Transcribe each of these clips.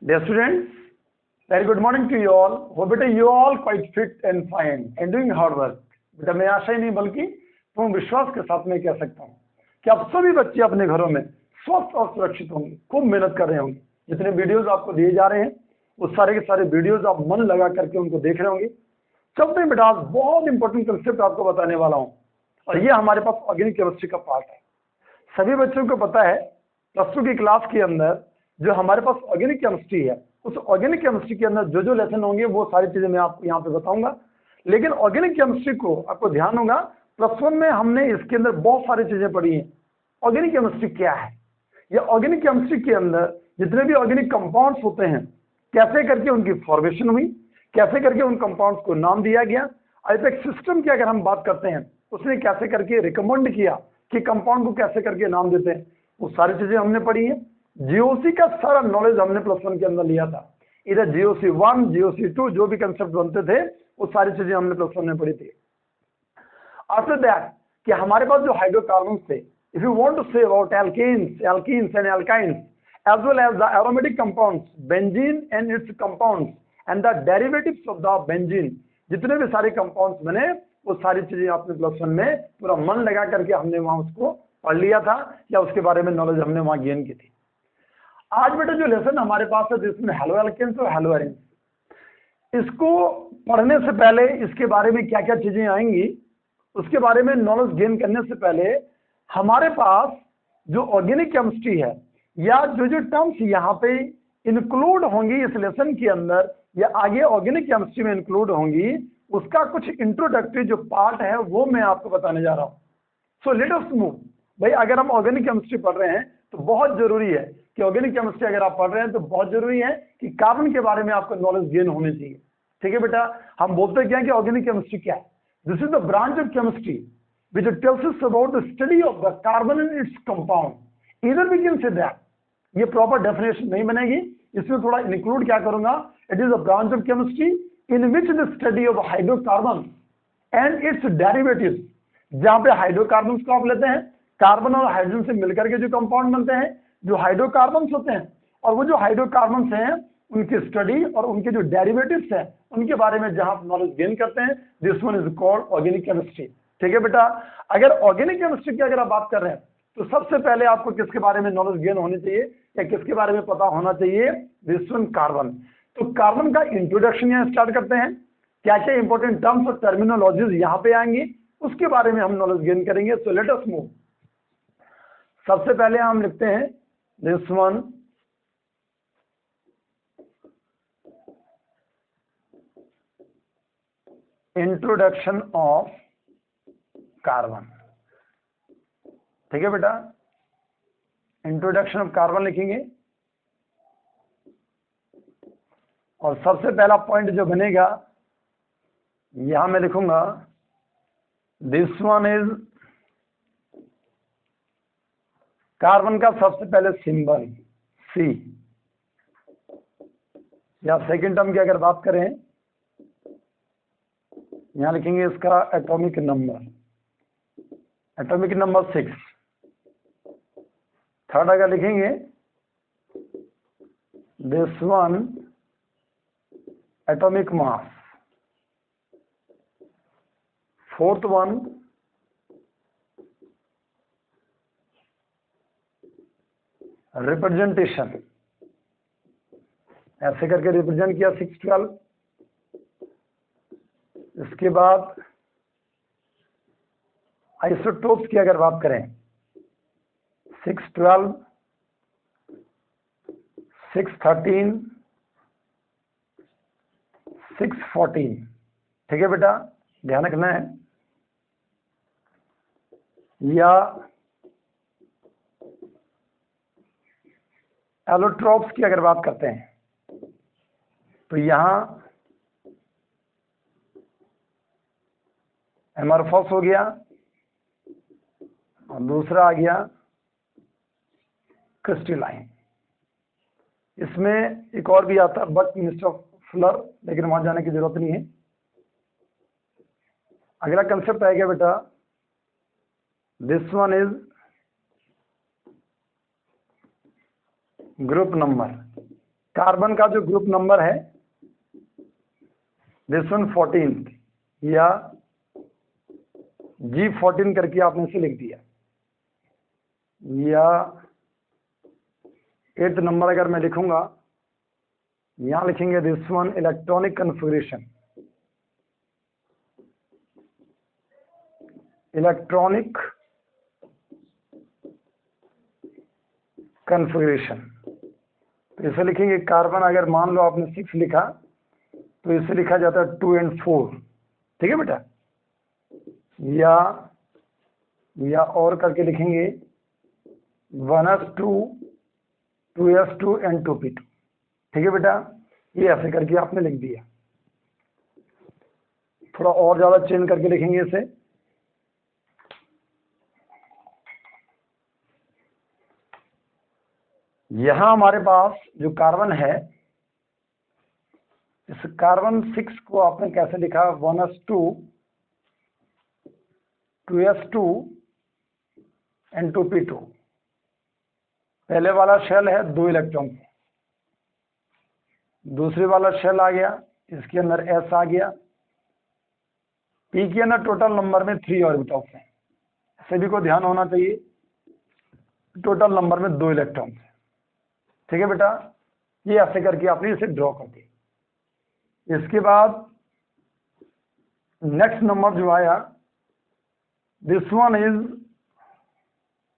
Dear students, very good morning to you all. Hope beta you all quite fit and fine and doing hard work. बेटा मैं आशा ही नहीं बल्कि पूर्ण विश्वास के साथ में कह सकता हूँ कि आप सभी बच्चे अपने घरों में स्वस्थ और सुरक्षित होंगे, खूब मेहनत कर रहे होंगे। जितने वीडियोस आपको दिए जा रहे हैं वो सारे के सारे वीडियोस आप मन लगा करके उनको देख रहे होंगे। चलते हैं बेटा, आज बहुत इंपॉर्टेंट कंसेप्ट आपको बताने वाला हूँ और ये हमारे पास ऑर्गेनिक केमिस्ट्री का पार्ट है। सभी बच्चों को पता है प्लस टू की क्लास के अंदर जो हमारे पास ऑर्गेनिक केमिस्ट्री है, उस ऑर्गेनिक केमिस्ट्री के अंदर जो जो लेसन होंगे वो सारी चीजें मैं आपको यहाँ पे बताऊंगा। लेकिन ऑर्गेनिक केमिस्ट्री को आपको ध्यान होगा, प्लस वन में हमने इसके अंदर बहुत सारी चीजें पढ़ी हैं। ऑर्गेनिक केमिस्ट्री क्या है? ये ऑर्गेनिक केमिस्ट्री के अंदर जितने भी ऑर्गेनिक कंपाउंड्स होते हैं, कैसे करके उनकी फॉर्मेशन हुई, कैसे करके उन कंपाउंड्स को नाम दिया गया, आईपैक सिस्टम की अगर हम बात करते हैं उसने कैसे करके रिकमेंड किया कि कंपाउंड को कैसे करके नाम देते हैं, वो सारी चीजें हमने पढ़ी है। जीओसी का सारा नॉलेज हमने प्लस वन के अंदर लिया था। इधर जीओसी 1, जीओसी 2 जो भी कंसेप्ट बनते थे वो सारी चीजें हमने प्लस वन में पढ़ी थी। आफ्टर दैट कि हमारे पास जो हाइड्रोकार्बन थे, if you want to say about alkenes and alkynes as well as the aromatic compounds benzene and its compounds and the derivatives of the benzene, जितने भी सारे कंपाउंड्स बने वो सारी चीजें आपने प्लस वन में पूरा मन लगा करके हमने वहां उसको पढ़ लिया था या उसके बारे में नॉलेज हमने वहां गेन की थी। आज बेटा जो लेसन हमारे पास है जिसमें हेलो एल्केन्स और हेलो एरिन्स, इसको पढ़ने से पहले इसके बारे में क्या क्या चीजें आएंगी उसके बारे में नॉलेज गेन करने से पहले हमारे पास जो ऑर्गेनिक केमिस्ट्री है या जो जो टर्म्स यहाँ पे इंक्लूड होंगी इस लेसन के अंदर या आगे ऑर्गेनिक केमिस्ट्री में इंक्लूड होंगी, उसका कुछ इंट्रोडक्टरी जो पार्ट है वो मैं आपको बताने जा रहा हूँ। So let us move. भाई अगर हम ऑर्गेनिक केमिस्ट्री पढ़ रहे हैं तो बहुत जरूरी है कि ऑर्गेनिक केमिस्ट्री अगर आप पढ़ रहे हैं तो बहुत जरूरी है कि कार्बन के बारे में आपको नॉलेज गेन होनी चाहिए। ठीक है बेटा, हम बोलते क्या है कि ऑर्गेनिक केमिस्ट्री क्या है? This is the branch of chemistry which tells us about the study of the carbon and its compound. Either we can say that, ये प्रॉपर डेफिनेशन नहीं बनेगी, इसमें थोड़ा इंक्लूड क्या करूंगा, it is a branch of chemistry in which the study of hydrocarbon and it's derivatives, जहां पे hydrocarbon को आप लेते हैं, कार्बन और हाइड्रोजन से मिलकर के जो कंपाउंड बनते हैं, जो हाइड्रोकार्बन होते हैं, और वो जो हाइड्रोकार्बन हैं उनकी स्टडी और उनके जो डेरिवेटिव्स हैं उनके बारे में जहां नॉलेज गेन करते हैं, this one is called organic chemistry. ठीक है बेटा, अगर ऑर्गेनिक केमिस्ट्री की अगर आप बात कर रहे हैं तो सबसे पहले आपको किसके बारे में नॉलेज गेन होनी चाहिए या किसके बारे में पता होना चाहिए? This one, carbon. तो कार्बन का इंट्रोडक्शन यहाँ स्टार्ट करते हैं, क्या क्या इंपॉर्टेंट टर्म्स और टर्मिनोलॉजीज यहाँ पे आएंगी उसके बारे में हम नॉलेज गेन करेंगे। So let us move. सबसे पहले हम लिखते हैं this one, introduction of carbon. ठीक है बेटा, इंट्रोडक्शन ऑफ कार्बन लिखेंगे और सबसे पहला पॉइंट जो बनेगा यहां मैं लिखूंगा दिस वन इज कार्बन का सबसे पहले सिंबल सी, या सेकेंड टर्म की अगर बात करें यहां लिखेंगे इसका atomic number, atomic number 6। Third अगर लिखेंगे this one atomic mass, fourth one representation, ऐसे करके रिप्रेजेंट किया 612। इसके बाद आइसोटोप्स की अगर बात करें 612, 613, 614। ठीक है बेटा, ध्यान रखना है। या एलोट्रोप्स की अगर बात करते हैं तो यहां एमरफॉस हो गया और दूसरा आ गया क्रिस्टलाइन। इसमें एक और भी आता है बट मिस्टर फ्लर, लेकिन वहां जाने की जरूरत नहीं है। अगला कंसेप्ट आएगा बेटा this one is group number. Carbon का जो ग्रुप नंबर है दिस वन 14 या G14 करके आपने इसे लिख दिया, या 8th नंबर अगर मैं लिखूंगा, यहां लिखेंगे this one electronic configuration, electronic configuration. तो इसे लिखेंगे कार्बन, अगर मान लो आपने 6 लिखा तो इसे लिखा जाता है 2 and 4, ठीक है बेटा, या और करके लिखेंगे 1s2 2s2 and 2p2, ठीक है बेटा। ये ऐसे करके आपने लिख दिया। थोड़ा और ज्यादा चेंज करके लिखेंगे इसे, यहां हमारे पास जो कार्बन है, इस कार्बन 6 को आपने कैसे लिखा, 1s2 2s2 and 2p2। पहले वाला शेल है 2 इलेक्ट्रॉन, दूसरे वाला शेल आ गया, इसके अंदर s आ गया, p के अंदर टोटल नंबर में 3 ऑर्बिटल्स हैं, सभी को ध्यान होना चाहिए, टोटल नंबर में 2 इलेक्ट्रॉन है, ठीक है बेटा। ये ऐसे करके आपने इसे ड्रॉ कर दिया। इसके बाद नेक्स्ट नंबर जो आया, दिस वन इज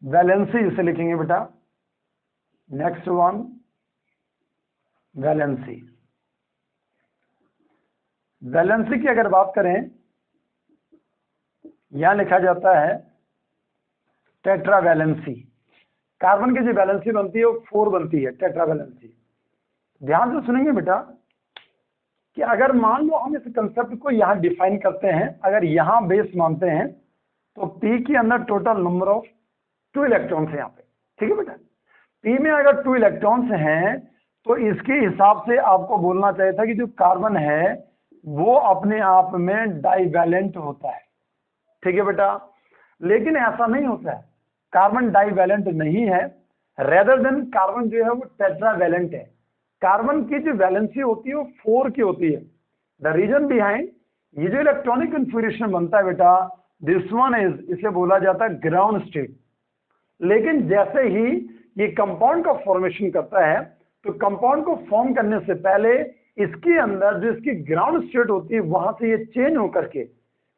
वैलेंसी, इसे लिखेंगे बेटा, नेक्स्ट वन वैलेंसी। वैलेंसी की अगर बात करें, यहां लिखा जाता है टेट्रा वैलेंसी। कार्बन की जो वैलेंसी बनती है वो 4 बनती है, टेट्रा वैलेंसी। ध्यान से सुनेंगे बेटा कि अगर मान लो हम इस कंसेप्ट को यहां डिफाइन करते हैं, अगर यहां बेस मानते हैं तो P के अंदर टोटल नंबर ऑफ 2 इलेक्ट्रॉन्स है यहाँ पे, ठीक है बेटा। P में अगर 2 इलेक्ट्रॉन्स हैं तो इसके हिसाब से आपको बोलना चाहिए था कि जो कार्बन है वो अपने आप में डाइवैलेंट होता है, ठीक है बेटा। लेकिन ऐसा नहीं होता है, कार्बन डाइवैलेंट नहीं है, रेदर देन कार्बन जो है वो टेट्रावैलेंट है। कार्बन की जो वैलेंसी होती है वो 4 की होती है। द रीजन बिहाइंड ये जो इलेक्ट्रॉनिक कन्फिगरेशन बनता है बेटा, दिस वन इज, इसे बोला जाता है ग्राउंड स्टेट। लेकिन जैसे ही ये कंपाउंड का फॉर्मेशन करता है तो कंपाउंड को फॉर्म करने से पहले इसके अंदर जो इसकी ग्राउंड स्टेट होती है वहां से ये चेंज होकर के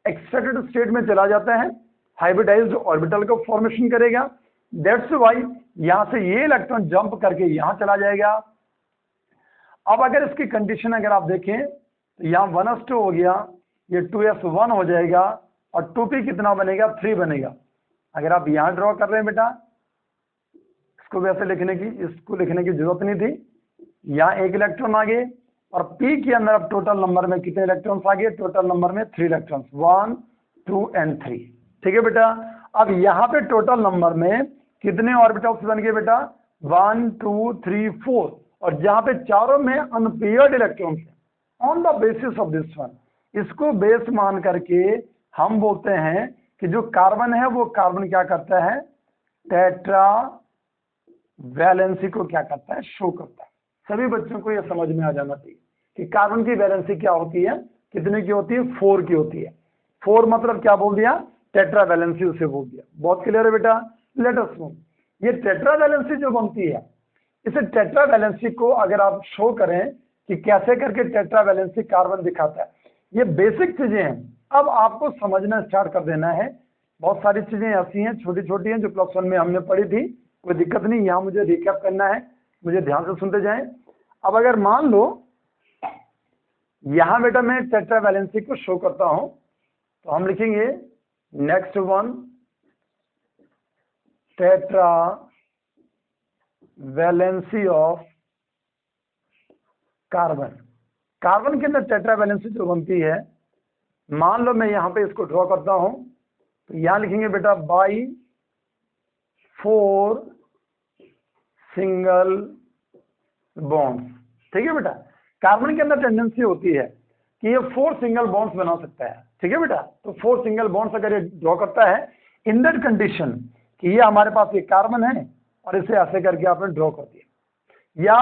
एक्साइटेड स्टेट में चला जाता है, हाइब्रिडाइज्ड ऑर्बिटल का फॉर्मेशन करेगा। दैट्स व्हाई यहां से ये इलेक्ट्रॉन जंप करके यहां चला जाएगा। अब अगर इसकी कंडीशन अगर आप देखें तो यहाँ 1s2 हो गया, ये 2s1 हो जाएगा और 2p कितना बनेगा, 3 बनेगा। अगर आप यहाँ ड्रॉ कर रहे हैं बेटा, इसको वैसे लिखने की, इसको लिखने की जरूरत नहीं थी। यहाँ 1 इलेक्ट्रॉन आ गए और p के अंदर अब टोटल नंबर में कितने इलेक्ट्रॉन्स आ गए, टोटल नंबर में 3 इलेक्ट्रॉन्स, 1 2 and 3, ठीक है बेटा। अब यहाँ पे टोटल नंबर में कितने ऑर्बिटल्स बन गए बेटा, 1 2 3 4, और जहां पे चारों में अनपेयर्ड इलेक्ट्रॉन्स हैं। On the basis of this one, इसको बेस मान करके हम बोलते हैं कि जो कार्बन है वो कार्बन क्या करता है, टेट्रा वैलेंसी को क्या करता है, शो करता है। सभी बच्चों को यह समझ में आ जाना चाहिए कि कार्बन की वैलेंसी क्या होती है, कितने की होती है, 4 की होती है। 4 मतलब क्या बोल दिया, टेट्रा वैलेंसी उसे बोल दिया। बहुत क्लियर है बेटा। लेट अस नो, ये टेट्रा वैलेंसी जो बनती है, इसे टेट्रा वैलेंसी को अगर आप शो करें कि कैसे करके टेट्रा वैलेंसी कार्बन दिखाता है, ये बेसिक चीजें हैं। अब आपको समझना स्टार्ट कर देना है। बहुत सारी चीजें ऐसी हैं, छोटी छोटी हैं, जो +1 में हमने पढ़ी थी, कोई दिक्कत नहीं, यहाँ मुझे रिकैप करना है, मुझे ध्यान से सुनते जाएं। अब अगर मान लो यहां बेटा मैं टेट्रा वैलेंसी को शो करता हूं तो हम लिखेंगे next one tetra valency of carbon. Carbon के अंदर टेट्रा वैलेंसी जो बनती है, मान लो मैं यहां पे इसको ड्रॉ करता हूं तो यहां लिखेंगे बेटा बाई 4 सिंगल बॉन्ड्स, ठीक है बेटा। कार्बन के अंदर टेंडेंसी होती है कि ये 4 सिंगल बॉन्ड्स बना सकता है, ठीक है बेटा। तो 4 सिंगल बॉन्ड्स अगर ये ड्रॉ करता है इन दैट कंडीशन कि ये हमारे पास ये कार्बन है और इसे ऐसे करके आपने ड्रॉ कर दिया। या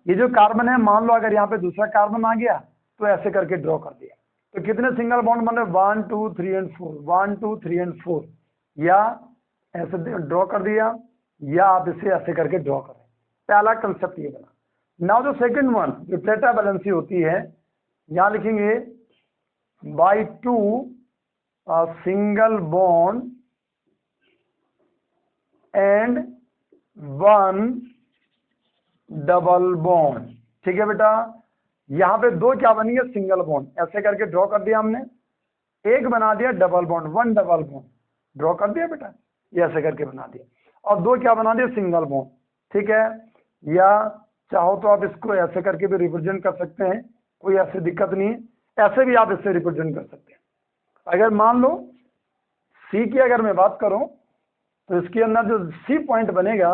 ये जो कार्बन है, मान लो अगर यहाँ पे दूसरा कार्बन आ गया तो ऐसे करके ड्रॉ कर दिया, तो कितने सिंगल बॉन्ड बन रहे? 1 2 3 एंड 4, 1 2 3 एंड 4, या ऐसे ड्रॉ कर दिया, या आप इसे ऐसे करके ड्रॉ करें। पहला कंसेप्ट ये बना। नाउ जो सेकंड वन, जो टेट्रा वैलेंसी होती है, यहाँ लिखेंगे by 2 single bond and 1 double bond. ठीक है बेटा, यहाँ पे दो क्या बनेंगे? सिंगल बॉन्ड, ऐसे करके ड्रॉ कर दिया हमने। एक बना दिया double bond, 1 double bond, draw कर दिया बेटा, ये ऐसे करके बना दिया। और दो क्या बना दिया? Single bond. ठीक है, या चाहो तो आप इसको ऐसे करके भी रिप्रेजेंट कर सकते हैं, कोई ऐसी दिक्कत नहीं है, ऐसे भी आप इससे रिप्रेजेंट कर सकते हैं। अगर मान लो सी की अगर मैं बात करूं, तो इसके अंदर जो सी पॉइंट बनेगा,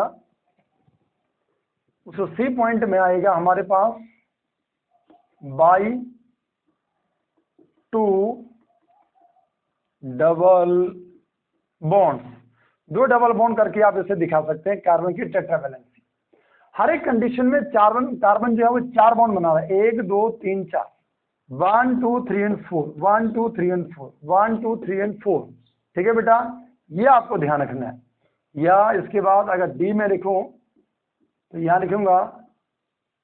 उस सी पॉइंट में आएगा हमारे पास बाई 2 डबल बॉन्ड, दो डबल बॉन्ड करके आप इसे दिखा सकते हैं कार्बन की टेट्रा वैलेंसी। हर एक कंडीशन में कार्बन जो है वो 4 बॉन्ड बना रहा है, 1 2 3 4, 1 2 3 एंड 4, 1 2 3 एंड 4, 1 2 3 एंड 4। ठीक है बेटा, ये आपको ध्यान रखना है। या इसके बाद अगर डी में लिखूं, तो यहां लिखूंगा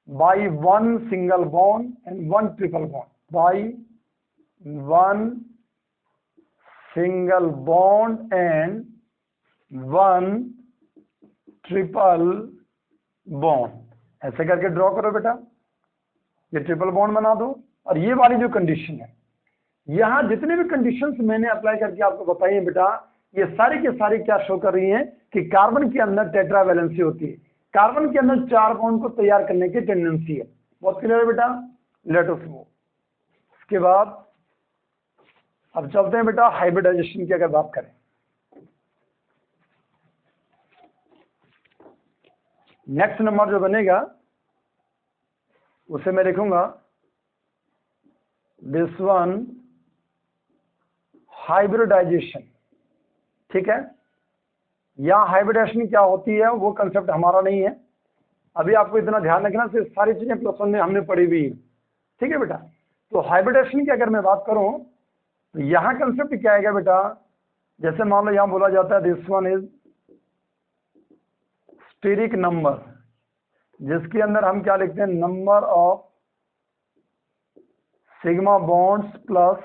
by 1 single bond and 1 triple bond, by 1 single bond and 1 triple bond, ऐसे करके ड्रॉ करो बेटा, ये ट्रिपल बॉन्ड बना दो। और ये वाली जो कंडीशन है, यहां जितने भी कंडीशंस मैंने अप्लाई करके आपको बताई है बेटा, ये सारी की सारी क्या शो कर रही हैं कि कार्बन के अंदर टेट्रा वैलेंसी होती है, कार्बन के अंदर 4 बॉन्ड को तैयार करने की टेंडेंसी है। बहुत क्लियर है बेटा, लेट अस मूव। इसके बाद अब चलते हैं बेटा हाइब्रिडाइजेशन की अगर बात करें। नेक्स्ट नंबर जो बनेगा उसे मैं लिखूंगा दिस वन हाइब्रिडाइजेशन। ठीक है, यहाँ हाइब्रिडाइजेशन क्या होती है वो कंसेप्ट हमारा नहीं है, अभी आपको इतना ध्यान रखना से सारी चीजें +1 में हमने पढ़ी हुई है। ठीक है बेटा, तो हाइब्रिडाइजेशन की अगर मैं बात करूं, तो यहाँ कंसेप्ट क्या आएगा बेटा? जैसे मान लो यहाँ बोला जाता है this one is steric number, जिसके अंदर हम क्या लिखते हैं? Number of sigma bonds plus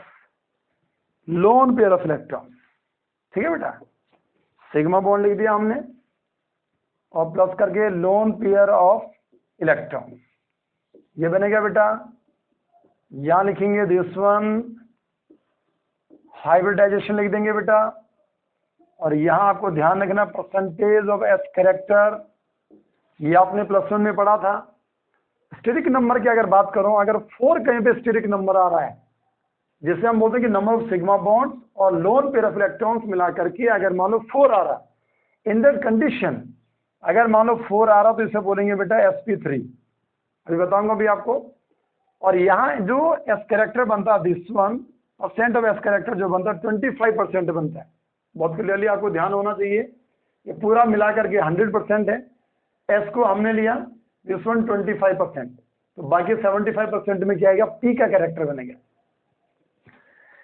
lone pair of electron. ठीक है बेटा, सिग्मा बॉन्ड लिख दिया हमने और प्लस करके लोन पेयर ऑफ इलेक्ट्रॉन, ये बनेगा बेटा। यहां लिखेंगे दिस वन हाइब्रिडाइजेशन लिख देंगे बेटा। और यहां आपको ध्यान रखना परसेंटेज ऑफ एस कैरेक्टर, ये आपने +1 में पढ़ा था। स्टेरिक नंबर की अगर बात करूं, अगर 4 कहीं पे स्टेरिक नंबर आ रहा है, जिसे हम बोलते हैं कि नंबर ऑफ सिग्मा बॉन्ड्स और लोन पेयर ऑफ इलेक्ट्रॉन्स मिला करके अगर मान लो 4 आ रहा है, इन दैट कंडीशन अगर मान लो 4 आ रहा तो इसे बोलेंगे बेटा sp3, अभी बताऊंगा भी आपको। और यहाँ जो एस कैरेक्टर बनता है this one % of S character जो बनता है 25% बनता है। बहुत क्लियरली आपको ध्यान होना चाहिए, ये पूरा मिला करके 100% है, एस को हमने लिया दिस वन 25%, तो बाकी 75% में क्या आएगा? पी का कैरेक्टर बनेगा।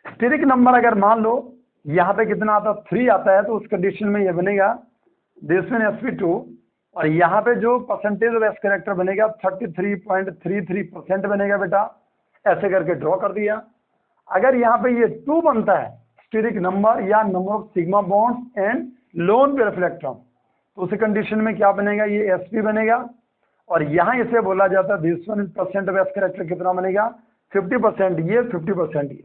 स्टेरिक नंबर अगर मान लो यहाँ पे कितना आता है? 3 आता है, तो उस कंडीशन में ये बनेगा दिस वन sp2, और यहाँ पे जो परसेंटेज ऑफ एस कैरेक्टर बनेगा 33.33% बनेगा बेटा, ऐसे करके ड्रॉ कर दिया। अगर यहाँ पे ये 2 बनता है स्टेरिक नंबर या number of sigma bonds and loan pair of electron, तो उस कंडीशन में क्या बनेगा? ये sp बनेगा। और यहाँ इसे बोला जाता है this one % of S character कितना बनेगा? 50%, ये 50% ये।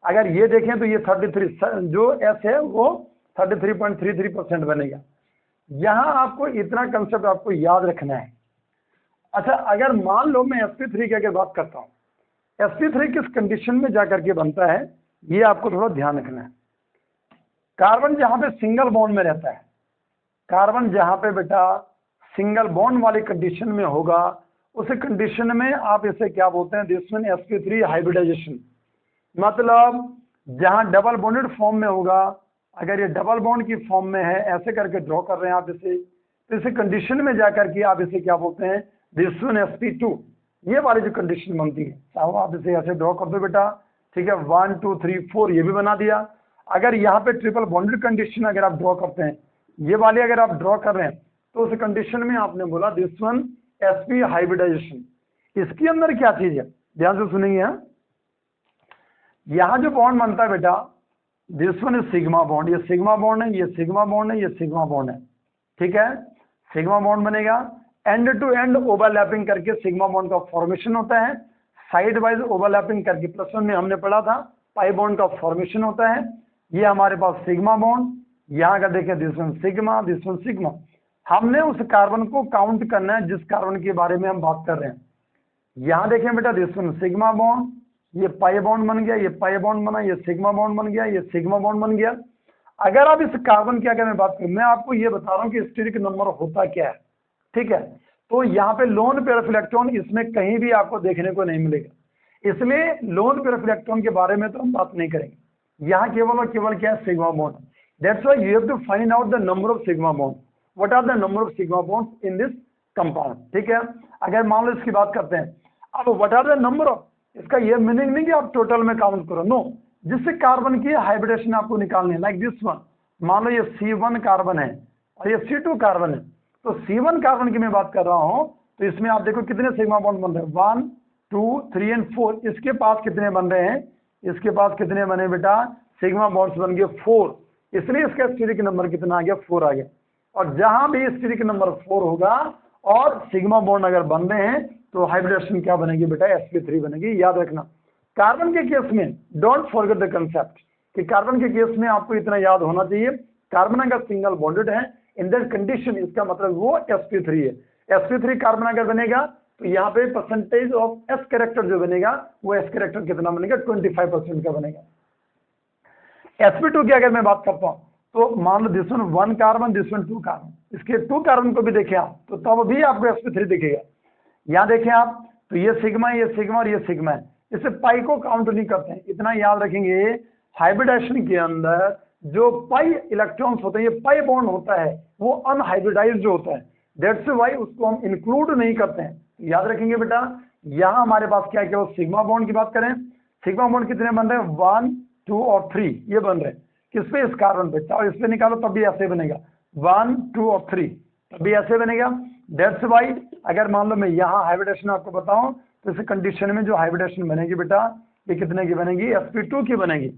अगर ये देखें तो ये 33 जो एस है वो 33.33% बनेगा। यहाँ आपको इतना कंसेप्ट आपको याद रखना है। अच्छा, अगर मान लो मैं sp3 की अगर बात करता हूँ, sp3 किस कंडीशन में जाकर के बनता है ये आपको थोड़ा ध्यान रखना है। कार्बन जहाँ पे सिंगल बॉन्ड में रहता है, कार्बन जहाँ पे बेटा सिंगल बॉन्ड वाली कंडीशन में होगा, उस कंडीशन में आप इसे क्या बोलते हैं? This one sp3 hybridization. मतलब जहां डबल बॉन्डेड फॉर्म में होगा, अगर ये डबल बॉन्ड की फॉर्म में है, ऐसे करके ड्रॉ कर रहे हैं आप इसे, तो इस कंडीशन में जाकर के आप इसे क्या बोलते हैं? दिस वन sp2, ये वाली जो कंडीशन बनती है, चाहो आप इसे ऐसे ड्रॉ कर दो बेटा, ठीक है, 1 2 3 4 ये भी बना दिया। अगर यहाँ पे ट्रिपल बॉन्डेड कंडीशन अगर आप ड्रॉ करते हैं, ये वाली अगर आप ड्रॉ कर रहे हैं, तो उस कंडीशन में आपने बोला दिस वन sp हाइब्रिडाइजेशन। इसके अंदर क्या चीज है, ध्यान से सुनेंगे। यहाँ जो बॉन्ड बनता है बेटा, this one is sigma bond, ये सिग्मा बॉन्ड है, ये सिग्मा बॉन्ड है, ये सिग्मा बॉन्ड है, ठीक है। सिग्मा बॉन्ड बनेगा, एंड टू एंड ओवरलैपिंग करके सिग्मा बॉन्ड का फॉर्मेशन होता है, साइड वाइज ओवरलैपिंग करके +1 में हमने पढ़ा था पाई बॉन्ड का फॉर्मेशन होता है। ये हमारे पास सिग्मा बॉन्ड, यहाँ का देखें this one sigma, this one sigma. हमने उस कार्बन को काउंट करना है जिस कार्बन के बारे में हम बात कर रहे हैं। यहाँ देखें बेटा दिस वन सिग्मा बॉन्ड, ये पाई बॉन्ड बन गया, ये पाई बॉन्ड बना, ये सिग्मा बॉन्ड बन गया, ये सिग्मा बॉन्ड बन गया। अगर आप इस कार्बन की अगर मैं बात करूं, मैं आपको ये बता रहा हूं कि स्टीरिक नंबर होता क्या है, ठीक है। तो यहाँ पे लोन पेयर ऑफ इलेक्ट्रॉन इसमें कहीं भी आपको देखने को नहीं मिलेगा, इसलिए लोन पेयर ऑफ इलेक्ट्रॉन के बारे में तो हम बात नहीं करेंगे। यहाँ केवल और केवल क्या है, sigma bond. That's why you have to find out the number of sigma bond, what are the number of sigma bonds in this compound, ठीक है। अगर मान लो इसकी बात करते हैं, अब what are the number of, इसका ये मीनिंग नहीं कि आप टोटल में काउंट करो, नो, जिससे कार्बन की हाइब्रिडेशन आपको निकालनी है। लाइक दिस वन, मान लो ये C1 कार्बन है और ये C2 कार्बन है, तो C1 कार्बन की मैं बात कर रहा हूं, तो इसमें आप देखो कितने सिग्मा बॉन्ड बन रहे हैं, 1 2 3 एंड 4। इसके पास कितने बन रहे हैं, इसके पास कितने बने बेटा, सिग्मा बॉन्ड्स बन गए 4, इसलिए इसका स्टीरिक नंबर कितना आ गया, 4 आ गया। और जहां भी स्टीरिक नंबर 4 होगा और सिग्मा बॉन्ड अगर बन रहे हैं, तो हाइब्रिडेशन क्या बनेगी बेटा, sp3 बनेगी। याद रखना, कार्बन के केस में डोंट फॉरगेट द कंसेप्ट, कि कार्बन के केस में आपको इतना याद होना चाहिए, कार्बन अगर सिंगल बॉन्डेड है इन दैट कंडीशन, इसका मतलब वो sp3 है। sp3 कार्बन अगर बनेगा तो यहाँ पे परसेंटेज ऑफ s कैरेक्टर जो बनेगा, वो s कैरेक्टर कितना बनेगा, 25% का बनेगा। sp2 की अगर मैं बात करता हूँ, तो मान लो this one 1 carbon, this one 2 carbon, इसके 2 कार्बन को भी देखें आप, तो तब भी आपको sp3 दिखेगा। यहाँ देखें आप, तो ये सिग्मा, ये सिग्मा और ये सिग्मा है, इसे पाई को काउंट नहीं करते हैं। इतना याद रखेंगे, हाइब्रिडेशन के अंदर जो पाई इलेक्ट्रॉन्स होते हैं, ये पाई बॉन्ड होता है, वो अनहाइब्रिडाइज्ड जो होता है, दैट्स व्हाई उसको हम इंक्लूड नहीं करते हैं। याद रखेंगे बेटा, यहाँ हमारे पास क्या है, केवल सिग्मा बॉन्ड की बात करें, सिग्मा बॉन्ड कितने बन रहे हैं, 1 2 और 3 ये बन रहे हैं। किस पे, इस कार्बन पे, चाहे इस पे निकालो तब भी ऐसे बनेगा, 1 2 और 3 तब भी ऐसे बनेगा। दैट्स व्हाई अगर मान लो मैं यहाँ हाइब्रिडेशन आपको बताऊं, तो इस कंडीशन में जो हाइब्रिडेशन बनेगी बेटा, ये कितने की बनेगी, sp2 की बनेगी,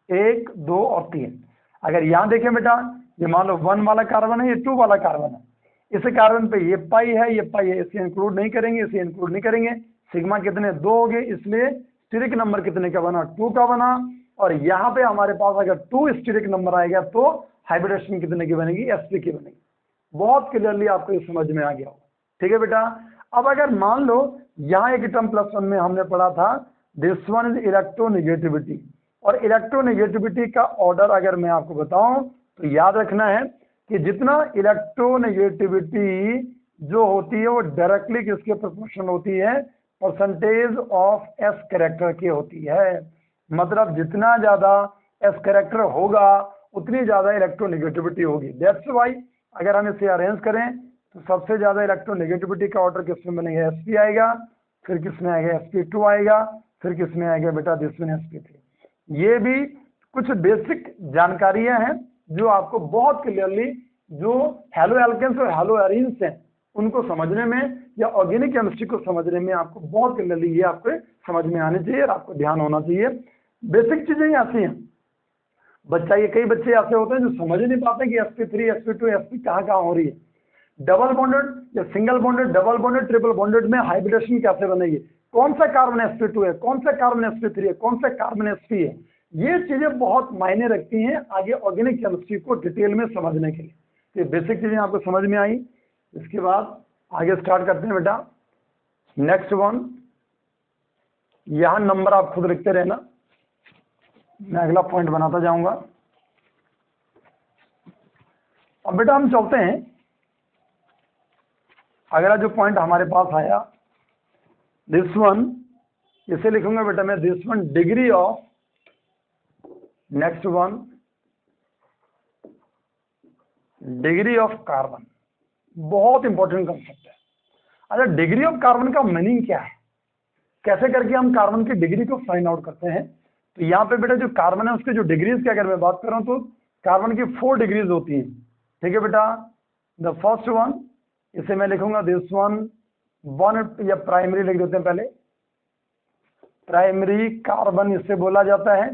1 2 और 3। अगर यहाँ देखें बेटा, ये मान लो 1 वाला कार्बन है, ये 2 वाला कार्बन है, इस कार्बन पे ये पाई है, ये पाई है, इसे इंक्लूड नहीं करेंगे, इसे इंक्लूड नहीं करेंगे। सिग्मा कितने, 2 हो गए, इसलिए स्टीरिक नंबर कितने का बना, 2 का बना। और यहाँ पे हमारे पास अगर 2 स्टीरिक नंबर आएगा, तो हाइब्रिडेशन कितने की बनेगी, sp की बनेगी। बहुत क्लियरली आपको ये समझ में आ गया होगा, ठीक है बेटा। अब अगर मान लो यहाँ एक टर्म +1 में हमने पढ़ा था, दिस वन इज इलेक्ट्रोनेगेटिविटी, और इलेक्ट्रोनेगेटिविटी का ऑर्डर अगर मैं आपको बताऊं, तो याद रखना है कि जितना इलेक्ट्रोनेगेटिविटी जो होती है वो डायरेक्टली किसके प्रोपोर्शनल होती है, परसेंटेज ऑफ s कैरेक्टर की होती है। मतलब जितना ज्यादा s कैरेक्टर होगा उतनी ज्यादा इलेक्ट्रोनेगेटिविटी होगी। दैट्स व्हाई अगर हम इसे अरेंज करें, तो सबसे ज्यादा इलेक्ट्रोनेगेटिविटी का ऑर्डर किसमें बनेगा, sp आएगा, फिर किसमें आएगा, sp2 आएगा, फिर किसमें आएगा बेटा, दिस वन sp3। ये भी कुछ बेसिक जानकारियां हैं जो आपको बहुत क्लियरली, जो हैलो एल्केन्स और हैलो एरीन्स हैं उनको समझने में, या ऑर्गेनिक केमिस्ट्री को समझने में आपको बहुत क्लियरली ये आपको समझ में आनी चाहिए और आपको ध्यान होना चाहिए। बेसिक चीजें ही ऐसी हैं। बच्चा, ये कई बच्चे ऐसे होते हैं जो समझ ही नहीं पाते कि sp3 sp2 sp कहाँ हो रही है। डबल बॉन्डेड या single bonded, double bonded, triple bonded में हाइब्रिडेशन कैसे बनेगी, कौन सा कार्बन sp2 है, कौन सा कार्बन sp3 है, कौन सा कार्बन sp है, ये चीजें बहुत मायने रखती हैं आगे ऑर्गेनिक केमिस्ट्री को डिटेल में समझने के लिए। तो ये बेसिक चीजें आपको समझ में आई। इसके बाद आगे स्टार्ट करते हैं बेटा, नेक्स्ट वन। यहां नंबर आप खुद लिखते रहना, मैं अगला पॉइंट बनाता जाऊंगा। अब बेटा हम चलते हैं, अगला जो पॉइंट हमारे पास आया, दिस वन, इसे लिखूंगा बेटा मैं, this one degree of, next one degree of carbon. बहुत इंपॉर्टेंट कंसेप्ट है। अच्छा, डिग्री ऑफ कार्बन का मीनिंग क्या है, कैसे करके हम कार्बन की डिग्री को फाइंड आउट करते हैं। तो यहाँ पे बेटा जो कार्बन है उसके जो डिग्रीज की अगर मैं बात कर रहा हूँ तो कार्बन की 4 डिग्रीज होती हैं। ठीक है बेटा, द फर्स्ट वन, इसे मैं लिखूंगा दिस वन या प्राइमरी लिख देते हैं पहले, प्राइमरी कार्बन इससे बोला जाता है,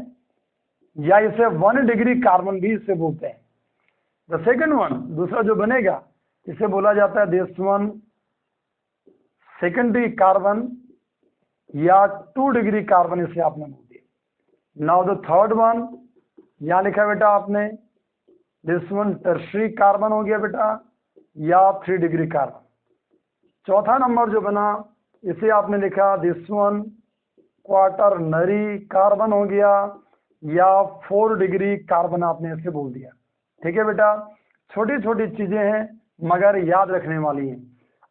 या इसे 1 डिग्री कार्बन भी इससे बोलते हैं। द सेकेंड वन, दूसरा जो बनेगा, इसे बोला जाता है दिस वन सेकेंडरी कार्बन या 2 डिग्री कार्बन, इसे आपने बोल दिया। नाउ द थर्ड वन, यहां लिखा बेटा आपने दिस वन टर्शरी कार्बन हो गया बेटा, या 3 डिग्री कार्बन। चौथा नंबर जो बना, इसे आपने लिखा दिस वन क्वाटरनरी कार्बन हो गया, या 4 डिग्री कार्बन आपने इसे बोल दिया। ठीक है बेटा, छोटी छोटी चीजें हैं मगर याद रखने वाली हैं।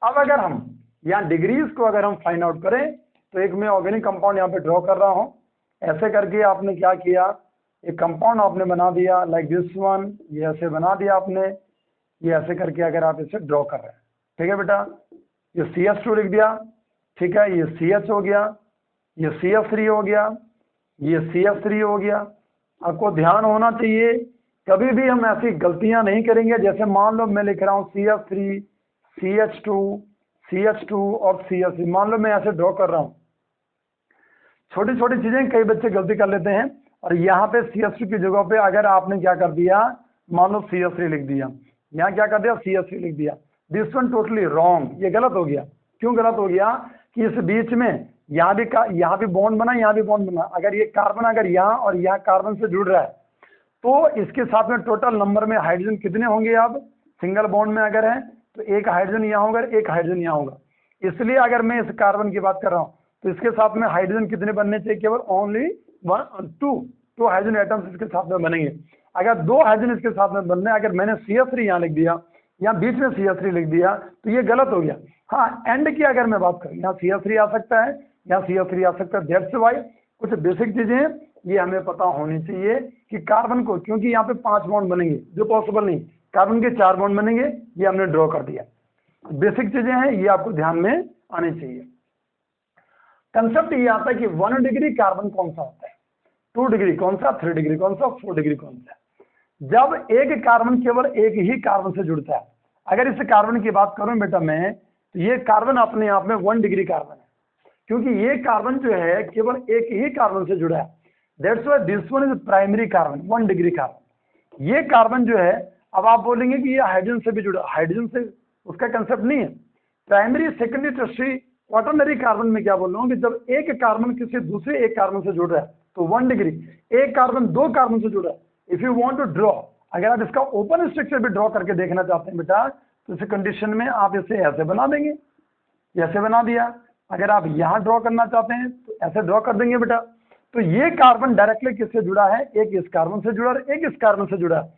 अब अगर हम यहाँ डिग्रीज को अगर हम फाइंड आउट करें तो एक मैं ऑर्गेनिक कंपाउंड यहाँ पे ड्रॉ कर रहा हूँ। ऐसे करके आपने क्या किया, एक कंपाउंड आपने बना दिया लाइक दिस वन, ये ऐसे बना दिया आपने, ये ऐसे करके अगर आप इसे ड्रॉ कर रहे हैं। ठीक है बेटा, ये CH2 लिख दिया, ठीक है, ये CH हो गया, ये CF3 हो गया, ये CF3 हो गया। आपको ध्यान होना चाहिए, कभी भी हम ऐसी गलतियां नहीं करेंगे। जैसे मान लो मैं लिख रहा हूँ CF3, CH2 और CH3, मान लो मैं ऐसे ड्रॉ कर रहा हूँ। छोटी छोटी चीजें कई बच्चे गलती कर लेते हैं, और यहाँ पे CH2 की जगह पे अगर आपने क्या कर दिया, मान लो CH3 लिख दिया, यहाँ क्या कर दिया CH3 लिख दिया, दिस वन टोटली रॉन्ग, ये गलत हो गया। क्यों गलत हो गया कि इस बीच में यहाँ भी बॉन्ड बना, यहाँ भी बॉन्ड बना। अगर ये कार्बन अगर यहाँ और यहाँ कार्बन से जुड़ रहा है तो इसके साथ में टोटल नंबर में हाइड्रोजन कितने होंगे। अब सिंगल बॉन्ड में अगर है तो एक हाइड्रोजन यहाँ होगा, एक हाइड्रोजन यहाँ होगा। इसलिए अगर मैं इस कार्बन की बात कर रहा हूँ तो इसके साथ में हाइड्रोजन कितने बनने चाहिए, केवल ओनली 2 हाइड्रोजन एटम्स इसके साथ में बनेंगे। अगर 2 हाइड्रोजन इसके साथ में बनने, अगर मैंने CH3 यहाँ लिख दिया, यहाँ बीच में CH3 लिख दिया, तो ये गलत हो गया। हाँ, एंड की अगर मैं बात करूँ, यहाँ CH3 आ सकता है, यहाँ CH3 आ सकता है। दैट्स वाई कुछ बेसिक चीजें ये हमें पता होनी चाहिए कि कार्बन को, क्योंकि यहाँ पे 5 बॉन्ड बनेंगे जो पॉसिबल नहीं, कार्बन के 4 बॉन्ड बनेंगे, ये हमने ड्रॉ कर दिया। बेसिक चीजें हैं, ये आपको ध्यान में आनी चाहिए। कंसेप्ट ये आता है कि 1 डिग्री कार्बन कौन सा होता है, 2 डिग्री कौन सा, 3 डिग्री कौन सा, 4 डिग्री कौन सा। जब एक कार्बन केवल एक ही कार्बन से जुड़ता है, अगर इस कार्बन की बात करूं बेटा मैं, तो ये कार्बन अपने आप में 1 डिग्री कार्बन है, क्योंकि ये कार्बन जो है केवल एक ही कार्बन से जुड़ा है। That's why this one is primary carbon, 1 degree carbon. ये कार्बन जो है, अब आप बोलेंगे कि ये हाइड्रोजन से भी जुड़ा, हाइड्रोजन से उसका कंसेप्ट नहीं है। Primary, secondary, tertiary, quaternary carbon में क्या बोल रहा हूँ कि जब एक कार्बन किसी दूसरे एक कार्बन से जुड़ रहा है तो 1 डिग्री। एक कार्बन 2 कार्बन से जुड़ा है, if you want to draw, अगर आप इसका ओपन स्ट्रक्चर भी ड्रॉ करके देखना चाहते हैं बेटा, तो इस कंडीशन में आप इसे ऐसे बना देंगे, ऐसे बना दिया। अगर आप यहाँ ड्रॉ करना चाहते हैं तो ऐसे ड्रॉ कर देंगे बेटा। तो ये कार्बन डायरेक्टली किससे जुड़ा है, एक इस कार्बन से जुड़ा है, एक इस कार्बन से जुड़ा है।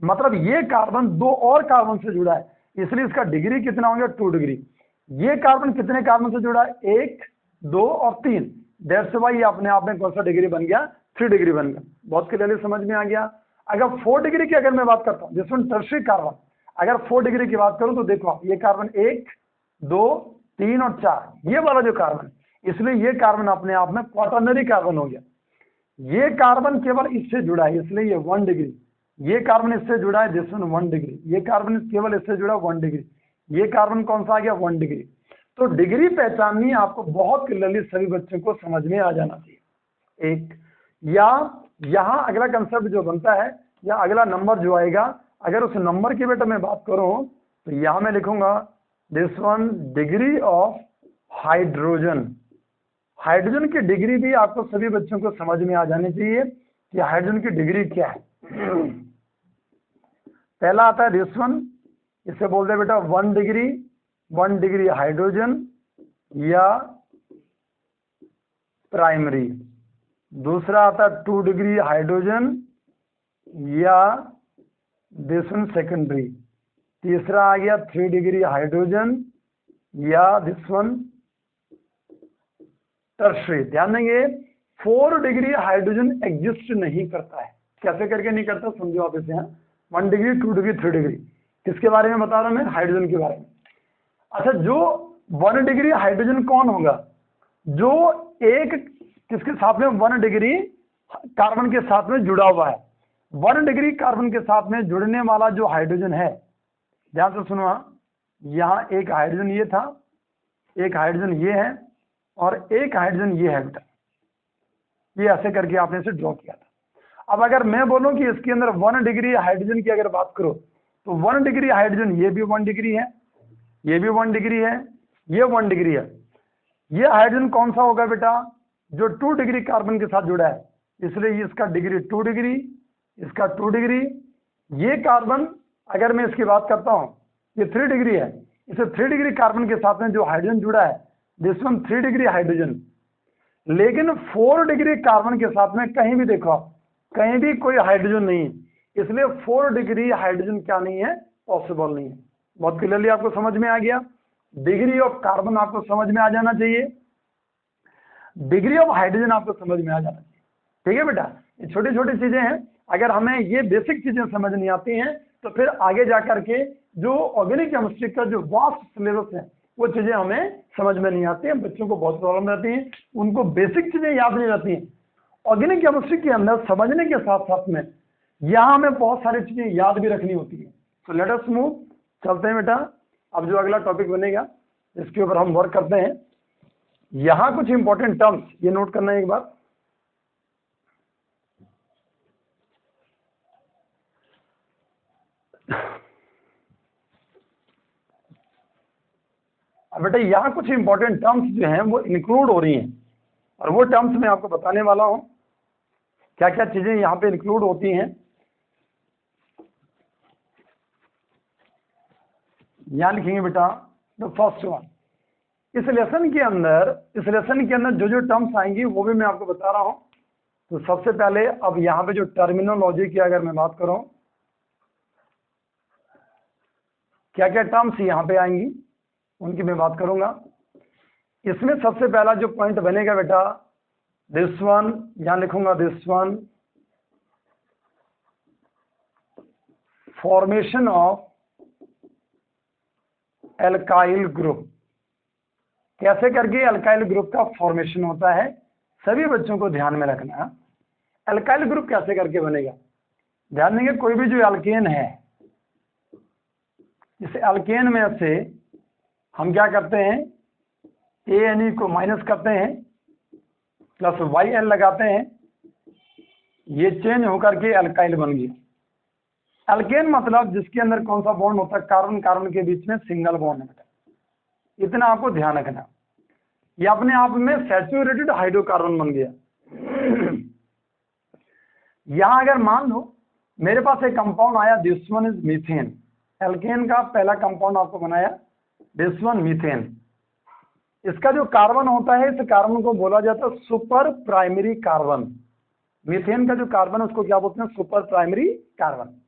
मतलब ये कार्बन 2 और कार्बन से जुड़ा है, इसलिए इसका डिग्री कितना हो गया, 2 डिग्री। ये कार्बन कितने कार्बन से जुड़ा है, 1, 2 और 3। दैट्स व्हाई ये अपने आप में कौन सा डिग्री बन गया, 3 डिग्री बन गया। बहुत क्लियरली समझ में आ गया। अगर 4 डिग्री की अगर मैं बात करता हूँ, जिसमें टर्शियरी कार्बन, अगर 4 डिग्री की बात करूं तो देखो आप, ये कार्बन 1, 2, 3 और 4, ये वाला जो कार्बन, इसलिए ये कार्बन अपने आप में क्वाटरनरी कार्बन हो गया। ये कार्बन केवल इससे जुड़ा है, इसलिए ये 1 डिग्री। ये कार्बन इससे जुड़ा है, दिस वन 1 डिग्री। ये कार्बन केवल इससे जुड़ा 1 डिग्री। ये कार्बन कौन सा आ गया, 1 डिग्री। तो डिग्री पहचाननी आपको बहुत क्लियरली सभी बच्चों को समझ में आ जाना चाहिए। एक या यहाँ अगला कंसेप्ट जो बनता है, या अगला नंबर जो आएगा, अगर उस नंबर की बेटा मैं बात करूं तो यहां मैं लिखूंगा this one degree of hydrogen. Hydrogen की डिग्री भी आपको सभी बच्चों को समझ में आ जानी चाहिए कि हाइड्रोजन की डिग्री क्या है। पहला आता है दिस वन, इसे बोलते हैं बेटा 1 डिग्री हाइड्रोजन या प्राइमरी। दूसरा आता है 2 डिग्री हाइड्रोजन या दिस वन सेकेंडरी। तीसरा आ गया 3 डिग्री हाइड्रोजन या दिस वन टर्शियरी। ध्यान देंगे 4 डिग्री हाइड्रोजन एग्जिस्ट नहीं करता है। कैसे करके नहीं करता, समझो आप इसे। 1 डिग्री, 2 डिग्री, 3 डिग्री, किसके बारे में बता रहा हूं मैं, हाइड्रोजन के बारे में। अच्छा, जो 1 डिग्री हाइड्रोजन कौन होगा? जो एक किसके साथ में 1 डिग्री कार्बन के साथ में जुड़ा हुआ है। 1 डिग्री कार्बन के साथ में जुड़ने वाला जो हाइड्रोजन है, ध्यान से सुनो, यहाँ एक हाइड्रोजन ये था, एक हाइड्रोजन ये है और एक हाइड्रोजन ये है बेटा। ये ऐसे करके आपने इसे ड्रॉ किया था। अब अगर मैं बोलूं कि इसके अंदर 1 डिग्री हाइड्रोजन की अगर बात करो तो 1 डिग्री हाइड्रोजन ये भी 1 डिग्री है, ये भी 1 डिग्री है, ये 1 डिग्री है। ये हाइड्रोजन कौन सा होगा बेटा? जो 2 डिग्री कार्बन के साथ जुड़ा है, इसलिए इसका डिग्री 2 डिग्री, इसका 2 डिग्री। ये कार्बन अगर मैं इसकी बात करता हूं, ये 3 डिग्री है, इसे 3 डिग्री कार्बन के साथ में जो हाइड्रोजन जुड़ा है, दिस वन 3 डिग्री हाइड्रोजन। लेकिन 4 डिग्री कार्बन के साथ में कहीं भी देखो आप, कहीं भी कोई हाइड्रोजन नहीं है, इसलिए 4 डिग्री हाइड्रोजन क्या नहीं है? पॉसिबल नहीं है। बहुत क्लियरली आपको समझ में आ गया। डिग्री ऑफ कार्बन आपको समझ में आ जाना चाहिए, डिग्री ऑफ हाइड्रोजन आपको समझ में आ जाना चाहिए। ठीक है बेटा, ये छोटी छोटी चीजें हैं। अगर हमें ये बेसिक चीजें समझ नहीं आती हैं तो फिर आगे जाकर के जो ऑर्गेनिक केमिस्ट्री का जो वास्ट सिलेबस है वो चीजें हमें समझ में नहीं आती हैं। बच्चों को बहुत प्रॉब्लम रहती है, उनको बेसिक चीजें याद नहीं रहती हैं। ऑर्गेनिक केमिस्ट्री के अंदर समझने के साथ साथ में यहाँ हमें बहुत सारी चीजें याद भी रखनी होती है। तो लेट अस मूव, चलते हैं बेटा। अब जो अगला टॉपिक बनेगा इसके ऊपर हम वर्क करते हैं। यहाँ कुछ इंपॉर्टेंट टर्म्स ये नोट करना है एक बार। अब बेटा यहाँ कुछ इंपॉर्टेंट टर्म्स जो हैं वो इंक्लूड हो रही हैं और वो टर्म्स मैं आपको बताने वाला हूं, क्या क्या चीजें यहाँ पे इंक्लूड होती हैं। यहाँ लिखेंगे बेटा द फर्स्ट वन। इस लेसन के अंदर जो जो टर्म्स आएंगी वो भी मैं आपको बता रहा हूं। तो सबसे पहले अब यहाँ पे जो टर्मिनोलॉजी की अगर मैं बात करूं, क्या क्या टर्म्स यहाँ पे आएंगी उनकी मैं बात करूंगा। इसमें सबसे पहला जो पॉइंट बनेगा बेटा, दिस वन, यहां लिखूंगा this one, formation of alkyl group. कैसे करके एल्काइल ग्रुप का फॉर्मेशन होता है, सभी बच्चों को ध्यान में रखना। एल्काइल ग्रुप कैसे करके बनेगा, ध्यान देंगे। कोई भी जो एल्केन है, इस एल्केन में से हम क्या करते हैं, ANE को माइनस करते हैं, प्लस YL लगाते हैं, ये चेंज होकर के एल्काइल बन गया। एल्केन मतलब जिसके अंदर कौन सा बॉन्ड होता है, कार्बन कार्बन के बीच में सिंगल बॉन्ड है बेटा, इतना आपको ध्यान रखना। ये अपने आप में सैचुरेटेड हाइड्रोकार्बन बन गया। यहां अगर मान लो मेरे पास एक कंपाउंड आया, this one is methane. Alkane का पहला कंपाउंड आपको बनाया, दिस वन मीथेन। इसका जो कार्बन होता है, इस कार्बन को बोला जाता है सुपर प्राइमरी कार्बन। मीथेन का जो कार्बन है उसको क्या बोलते हैं, सुपर प्राइमरी कार्बन।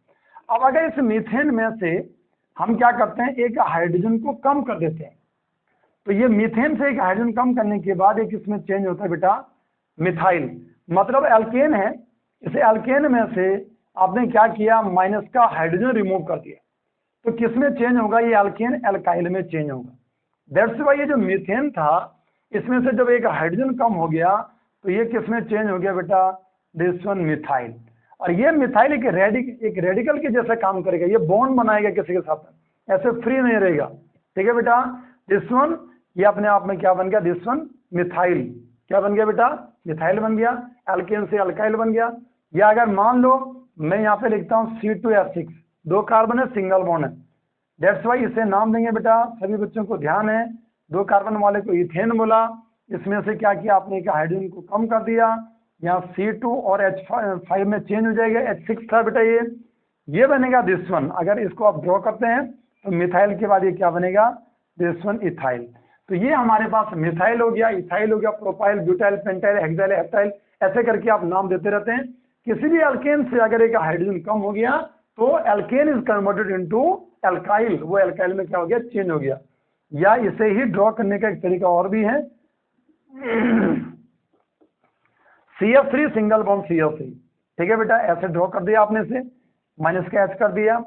अब अगर इस मीथेन में से हम क्या करते हैं, एक हाइड्रोजन को कम कर देते हैं, तो ये मीथेन से एक हाइड्रोजन कम करने के बाद एक इसमें चेंज होता है बेटा मिथाइल। मतलब एल्केन है, इस एल्केन में से आपने क्या किया, माइनस का हाइड्रोजन रिमूव कर दिया, तो किसमें चेंज होगा, ये एल्केन एल्काइल में चेंज होगा। दैट्स वाई ये जो मीथेन था, इसमें से जब एक हाइड्रोजन कम हो गया तो ये किसमें चेंज हो गया बेटा, दिस वन मिथाइल। और ये मिथाइल एक रेडिकल के जैसा काम करेगा, ये बॉन्ड बनाएगा किसी के साथ, ऐसे फ्री नहीं रहेगा। ठीक है बेटा, दिस वन ये अपने आप में क्या बन गया, दिस वन मिथाइल। क्या बन गया बेटा, मिथाइल बन गया, एल्केन से अल्काइल बन गया। या अगर मान लो मैं यहाँ पे लिखता हूँ C2H6, 2 कार्बन है, सिंगल बॉन्ड है, दैट्स वाई इसे नाम देंगे बेटा, सभी बच्चों को ध्यान है, 2 कार्बन वाले को इथेन बोला। इसमें से क्या किया आपने, एक हाइड्रोजन को कम कर दिया, यहाँ C2 और H5 में चेंज हो जाएगा, H6 था बेटा ये बनेगा दिस वन। अगर इसको आप ड्रॉ करते हैं तो मिथाइल के बाद ये क्या बनेगा, दिस वन इथाइल। तो ये हमारे पास मिथाइल हो गया, इथाइल हो गया, propyl, butyl, pentyl, hexyl, heptyl, ऐसे करके आप नाम देते रहते हैं। किसी भी एल्केन से अगर एक हाइड्रोजन कम हो गया तो alkane is converted into alkyl, वो एल्काइल में क्या हो गया, चेंज हो गया। या इसे ही ड्रॉ करने का एक तरीका और भी है, CF3 सिंगल बॉन्ड CF3। ठीक है बेटा, ऐसे ड्रॉ कर दिया आपने, से माइनस का H कर दिया,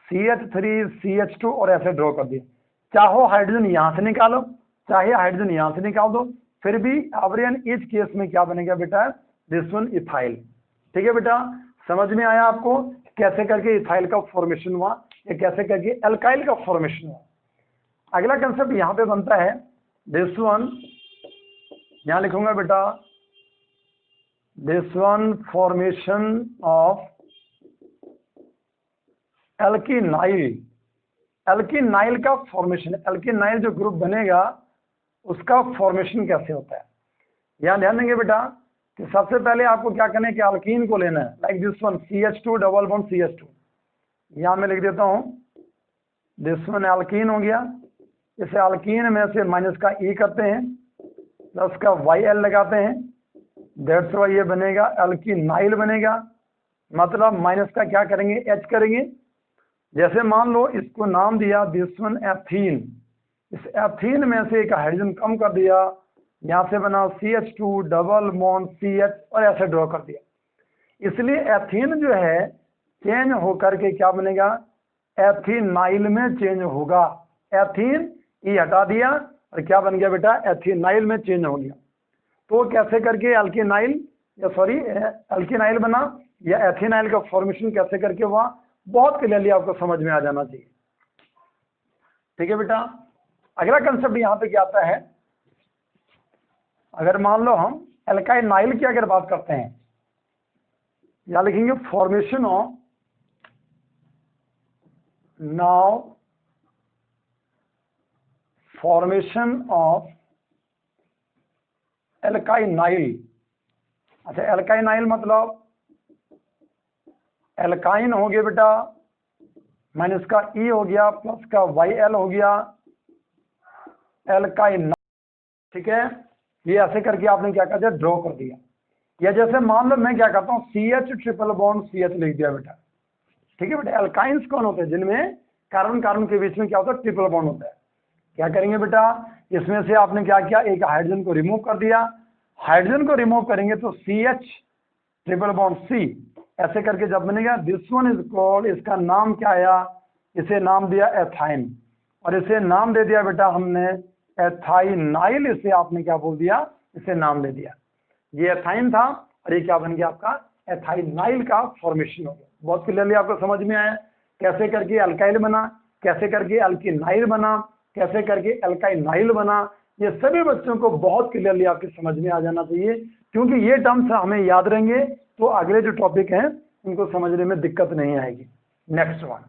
CH3 CH2 और ऐसे ड्रॉ कर दिया। चाहो हाइड्रोजन यहाँ से निकालो, चाहे हाइड्रोजन यहाँ से निकाल दो, फिर भी एवरी ईच केस में क्या बनेगा बेटा, दिस वन इथाइल। ठीक है बेटा, समझ में आया आपको कैसे करके इथाइल का फॉर्मेशन हुआ या कैसे करके एल्काइल का फॉर्मेशन हुआ। अगला कंसेप्ट यहाँ पे बनता है दिस वन, यहाँ लिखूंगा बेटा this one formation of alkenyl. Alkenyl का फॉर्मेशन, एल्किनाइल जो ग्रुप बनेगा उसका फॉर्मेशन कैसे होता है। यहाँ ध्यान देंगे बेटा कि सबसे पहले आपको क्या करना है कि अल्कीन को लेना है, like this one CH2 double bond CH2। यहाँ मैं लिख देता हूँ दिस वन एल्कीन हो गया, इसे अल्कीन में से माइनस का E करते हैं, प्लस का YL लगाते हैं, दैट्स वाई ये बनेगा एल्किनाइल बनेगा। मतलब माइनस का क्या करेंगे, H करेंगे। जैसे मान लो इसको नाम दिया दिस वन एथीन, इस एथीन में से एक हाइड्रोजन कम कर दिया, यहाँ से बना CH2 डबल बॉन्ड CH और ऐसे ड्रॉ कर दिया। इसलिए एथीन जो है चेंज होकर के क्या बनेगा, एथीनाइल में चेंज होगा। एथीन ई हटा दिया और क्या बन गया बेटा, एथीनाइल में चेंज हो गया। तो कैसे करके एल्किनाइल या सॉरी एल्किनाइल बना या एथीनाइल का फॉर्मेशन कैसे करके हुआ, बहुत क्लियरली आपको समझ में आ जाना चाहिए। ठीक है बेटा, अगला कंसेप्ट यहाँ पे क्या आता है, अगर मान लो हम एल्काइनाइल की अगर बात करते हैं, या लिखेंगे formation of, now formation of alkynyl. अच्छा, एल्काइनाइल मतलब एल्काइन हो गया बेटा, माइनस का E हो गया, प्लस का YL हो गया, एल्काइन। ठीक है, ये ऐसे करके आपने क्या कर दिया, ड्रॉ कर दिया। या जैसे मान लो मैं क्या करता हूँ CH ट्रिपल बॉन्ड CH लिख दिया बेटा। ठीक है बेटा, एल्काइंस कौन होते हैं, जिनमें कार्बन कार्बन के बीच में क्या होता है, ट्रिपल बॉन्ड होता है। क्या करेंगे बेटा, इसमें से आपने क्या किया, एक हाइड्रोजन को रिमूव कर दिया। हाइड्रोजन को रिमूव करेंगे तो CH ट्रिपल बॉन्ड C ऐसे करके जब बनेगा दिस वन इज कॉल्ड, इसका नाम क्या आया, इसे नाम दिया एथाइन, और इसे नाम दे दिया बेटा हमने एथाइनाइल। इसे आपने क्या बोल दिया, इसे नाम दे दिया। ये एथाइन था और ये क्या बन गया आपका, एथाइनाइल का फॉर्मेशन हो गया। बहुत क्लियरली आपको समझ में आया कैसे करके अल्काइल बना, कैसे करके एल्किनाइल बना, कैसे करके एल्काइनाइल बना। ये सभी बच्चों को बहुत क्लियरली आपके समझ में आ जाना चाहिए, क्योंकि ये टर्म्स हमें याद रहेंगे तो अगले जो टॉपिक हैं उनको समझने में दिक्कत नहीं आएगी। नेक्स्ट वन,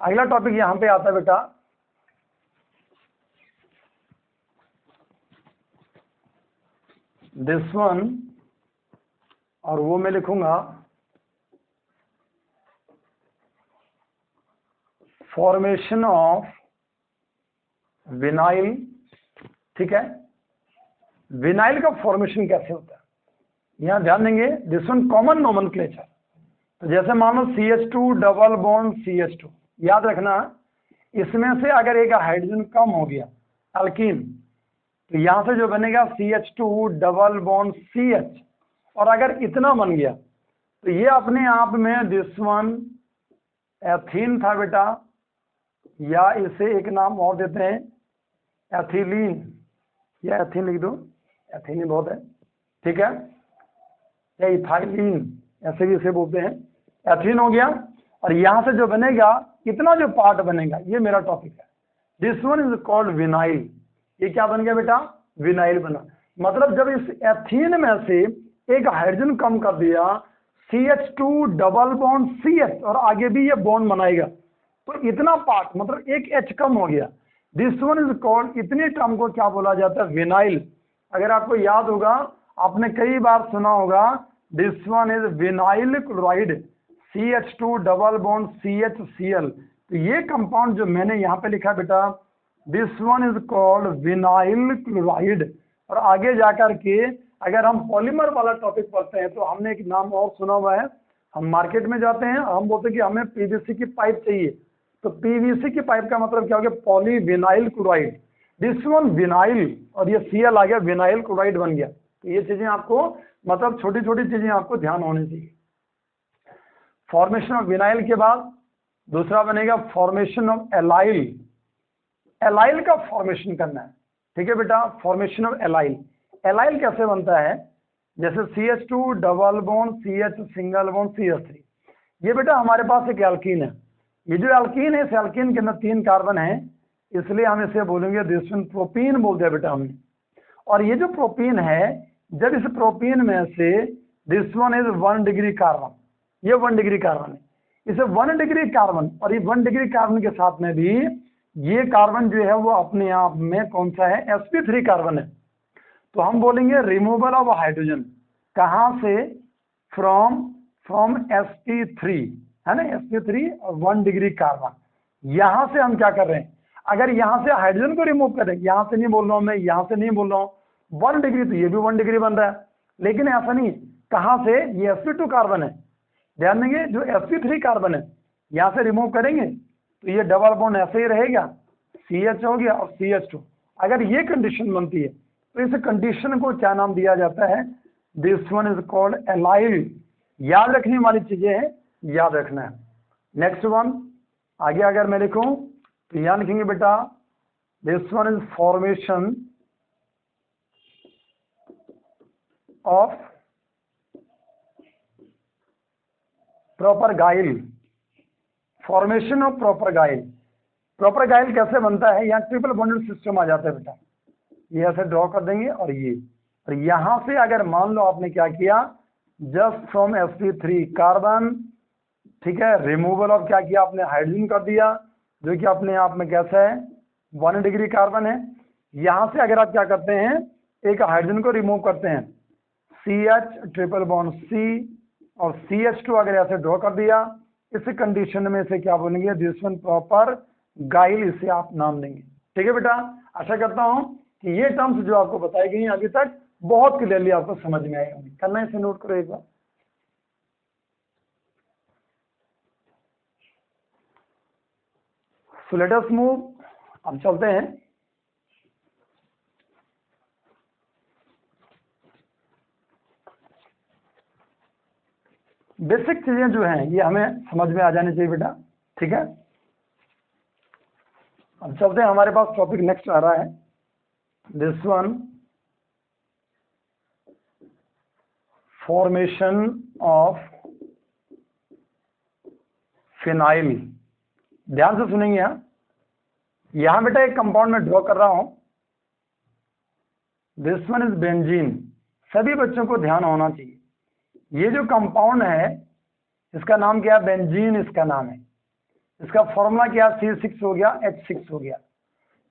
अगला टॉपिक यहां पे आता है बेटा दिस वन, और वो मैं लिखूंगा फॉर्मेशन ऑफ विनाइल। ठीक है, विनाइल का फॉर्मेशन कैसे होता है, यहां ध्यान देंगे दिस वन कॉमन नोमेनक्लेचर। तो जैसे मान लो CH2 डबल बॉन्ड CH2, याद रखना इसमें से अगर एक हाइड्रोजन कम हो गया अल्कीन, तो यहां से जो बनेगा CH2 डबल बॉन्ड CH, और अगर इतना बन गया तो ये अपने आप में दिस वन एथीन था बेटा, या इसे एक नाम और देते हैं एथिलीन, या एथीन लिख दो, एथीन ही बहुत है। ठीक है, या इथाइलीन ऐसे भी इसे बोलते हैं। एथीन हो गया, और यहां से जो बनेगा इतना जो पार्ट बनेगा, ये मेरा टॉपिक है, this one is called vinyl. ये क्या बन गया बेटा, विनाइल बना। मतलब जब इस एथीन में से एक हाइड्रोजन कम कर दिया CH2 डबल बॉन्ड CH, और आगे भी ये बॉन्ड बनाएगा, तो इतना पार्ट मतलब एक H कम हो गया, दिस वन इज कॉल्ड, इतनी टर्म को क्या बोला जाता है, विनाइल। अगर आपको याद होगा, आपने कई बार सुना होगा this one is vinyl chloride CH2 double bond CHCl। तो ये कंपाउंड जो मैंने यहाँ पे लिखा बेटा, this one is called vinyl chloride. और आगे जाकर के अगर हम पॉलीमर वाला टॉपिक पढ़ते हैं तो हमने एक नाम और सुना हुआ है, हम मार्केट में जाते हैं, हम बोलते हैं कि हमें PVC की पाइप चाहिए, तो PVC की पाइप का मतलब क्या हो गया, polyvinyl chloride. This one vinyl, और ये Cl आ गया, विनाइल क्लोराइड बन गया। तो ये चीजें आपको मतलब छोटी छोटी चीजें आपको ध्यान होनी चाहिए। फॉर्मेशन ऑफ विनाइल के बाद दूसरा बनेगा फॉर्मेशन ऑफ एलाइल, एलाइल का फॉर्मेशन करना है। ठीक है बेटा, फॉर्मेशन ऑफ एलाइल। एलाइल कैसे बनता है, जैसे CH2 double bond CH single bond CH3। ये बेटा हमारे पास एक एल्कीन है, ये जो एल्कीन है इस एल्कीन के अंदर 3 कार्बन है, इसलिए हम इसे बोलेंगे दिस वन प्रोपीन बोल दिया बेटा हमने। और ये जो प्रोपीन है, जब इस प्रोपीन में से this one is 1 degree carbon, ये 1 डिग्री कार्बन है, इसे 1 डिग्री कार्बन और ये 1 डिग्री कार्बन के साथ में भी ये कार्बन जो है वो अपने आप में कौन सा है, sp3 कार्बन है। तो हम बोलेंगे रिमूवल ऑफ हाइड्रोजन, कहाँ से, फ्रॉम sp3 है ना, sp3 और 1 डिग्री कार्बन। यहां से हम क्या कर रहे हैं, अगर यहां से हाइड्रोजन को रिमूव करें, यहां से नहीं बोल रहा हूं मैं, यहां से नहीं बोल रहा हूं, 1 डिग्री तो ये भी 1 डिग्री बन रहा है, लेकिन ऐसा नहीं, कहां से, ये sp2 कार्बन है। ध्यान देंगे जो sp3 कार्बन है यहां से रिमूव करेंगे तो ये डबल बॉन्ड ऐसे ही रहेगा, CH हो गया और CH2। अगर ये कंडीशन बनती है तो इस कंडीशन को क्या नाम दिया जाता है, this one is called allyl. याद रखने वाली चीजें हैं, याद रखना है। नेक्स्ट वन, आगे अगर मैं लिखूं तो यहां लिखेंगे बेटा this one is formation of propargyl, formation of propargyl. Propargyl कैसे बनता है, यहाँ ट्रिपल बॉन्डेड सिस्टम आ जाता है बेटा, ये ऐसे ड्रॉ कर देंगे और ये, और यहां से अगर मान लो आपने क्या किया, जस्ट फ्रॉम sp3 कार्बन, ठीक है, रिमूवल ऑफ क्या किया आपने, हाइड्रोजन कर दिया, जो कि अपने आप में कैसा है, 1 डिग्री कार्बन है। यहां से अगर आप क्या करते हैं, एक हाइड्रोजन को रिमूव करते हैं, CH ट्रिपल बॉन्ड C और CH2 अगर ऐसे ड्रॉ कर दिया, इस कंडीशन में से क्या बोलेंगे, दिस वन प्रॉपर गाइल, इसे आप नाम देंगे। ठीक है बेटा, आशा करता हूं कि ये टर्म्स जो आपको बताई गई अभी तक बहुत क्लियरली आपको समझ में आई होंगी। करना है इसे नोट करो एक बार। सो लेट अस मूव, अब चलते हैं बेसिक चीजें जो हैं ये हमें समझ में आ जानी चाहिए बेटा। ठीक है, अब चलते हैं, हमारे पास टॉपिक नेक्स्ट आ रहा है, this one formation of phenyl. ध्यान से सुनेंगे, यहां बेटा एक कंपाउंड में ड्रॉ कर रहा हूं, दिस वन इज बेंजीन। सभी बच्चों को ध्यान होना चाहिए, ये जो कंपाउंड है इसका नाम क्या है, बेंजीन इसका नाम है, इसका फॉर्मूला क्या है, C6 हो गया, H6 हो गया।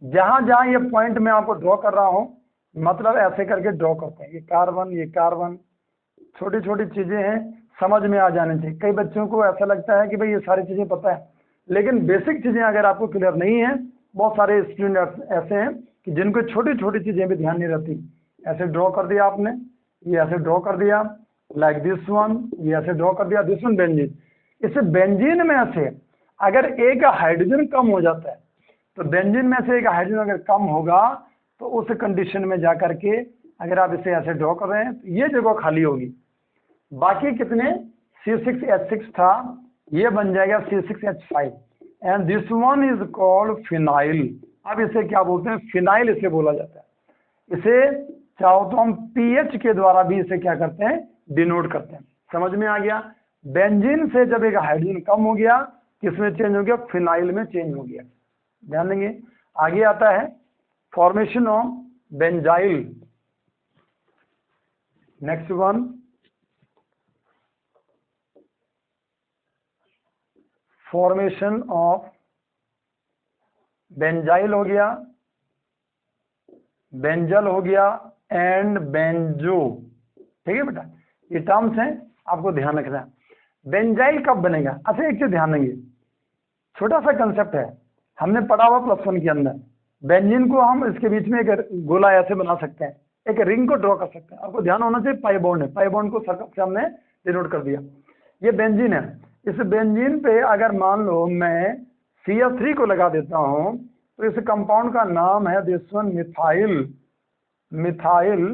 जहां जहां ये पॉइंट मैं आपको ड्रॉ कर रहा हूं, मतलब ऐसे करके ड्रॉ करते हैं, ये कार्बन, छोटी छोटी चीजें हैं, समझ में आ जाने चाहिए। कई बच्चों को ऐसा लगता है कि भाई ये सारी चीजें पता है, लेकिन बेसिक चीजें अगर आपको क्लियर नहीं है, बहुत सारे स्टूडेंट ऐसे हैं कि जिनको छोटी छोटी चीजें भी ध्यान नहीं रहती। ऐसे ड्रॉ कर दिया आपने, ये ऐसे ड्रॉ कर दिया, लाइक दिस वन, ये ऐसे ड्रॉ कर दिया, दिस वन बेंजीन। इस बेंजीन में से अगर एक हाइड्रोजन कम हो जाता है, तो बेंजीन में से एक हाइड्रोजन अगर कम होगा तो उस कंडीशन में जाकर के अगर आप इसे ऐसे ड्रॉ कर रहे हैं तो ये जगह खाली होगी, बाकी कितने C6H6 था, ये बन जाएगा C6H5 and this one is called phenyl. अब इसे क्या बोलते हैं, फिनाइल इसे बोला जाता है। इसे चाहो तो हम pH के द्वारा भी इसे क्या करते हैं, डिनोट करते हैं। समझ में आ गया, बेंजीन से जब एक हाइड्रोजन कम हो गया, किसमें चेंज हो गया, फिनाइल में चेंज हो गया। ध्यान देंगे, आगे आता है formation of benzyl. Next one formation of benzyl हो गया, बेंजल हो गया एंड बेंजो। ठीक है बेटा, ये टर्म्स हैं, आपको ध्यान रखना है। बेंजाइल कब बनेगा, अच्छा एक चीज ध्यान देंगे, छोटा सा कंसेप्ट है, हमने पढ़ा हुआ +1 के अंदर। बेंजीन को हम इसके बीच में एक गोला ऐसे बना सकते हैं, एक रिंग को ड्रॉ कर सकते हैं। आपको ध्यान होना चाहिए पाई बॉन्ड है, पाई बॉन्ड को सर्कल से हमने डिनोट कर दिया। ये बेंजीन है, इस बेंजीन पे अगर मान लो मैं CH3 को लगा देता हूं तो इस कंपाउंड का नाम है दिस वन मिथाइल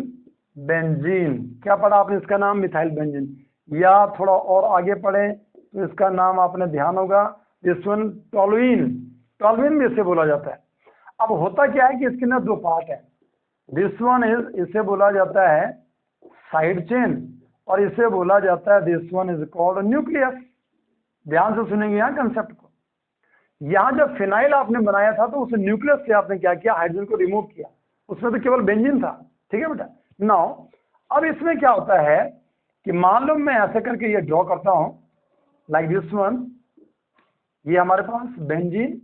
बेंजीन। क्या पढ़ा आपने इसका नाम, मिथाइल बेंजीन। या थोड़ा और आगे पढ़े तो इसका नाम आपने ध्यान होगा, दिस वन टॉलुइन, टॉलुइन भी इसे बोला जाता है। अब होता क्या है कि इसके अंदर दो पार्ट है, दिस वन इज, इसे बोला जाता है साइड चेन और इसे बोला जाता है this one is called nucleus. ध्यान से सुनेंगे यहाँ कंसेप्ट को। यहाँ जब फिनाइल आपने बनाया था तो उस न्यूक्लियस से आपने क्या किया, हाइड्रोजन को रिमूव किया, उसमें तो केवल बेंजीन था, ठीक है बेटा। नाउ अब इसमें क्या होता है कि मान लो मैं ऐसे करके ये ड्रॉ करता हूं लाइक दिस वन, ये हमारे पास बेंजीन,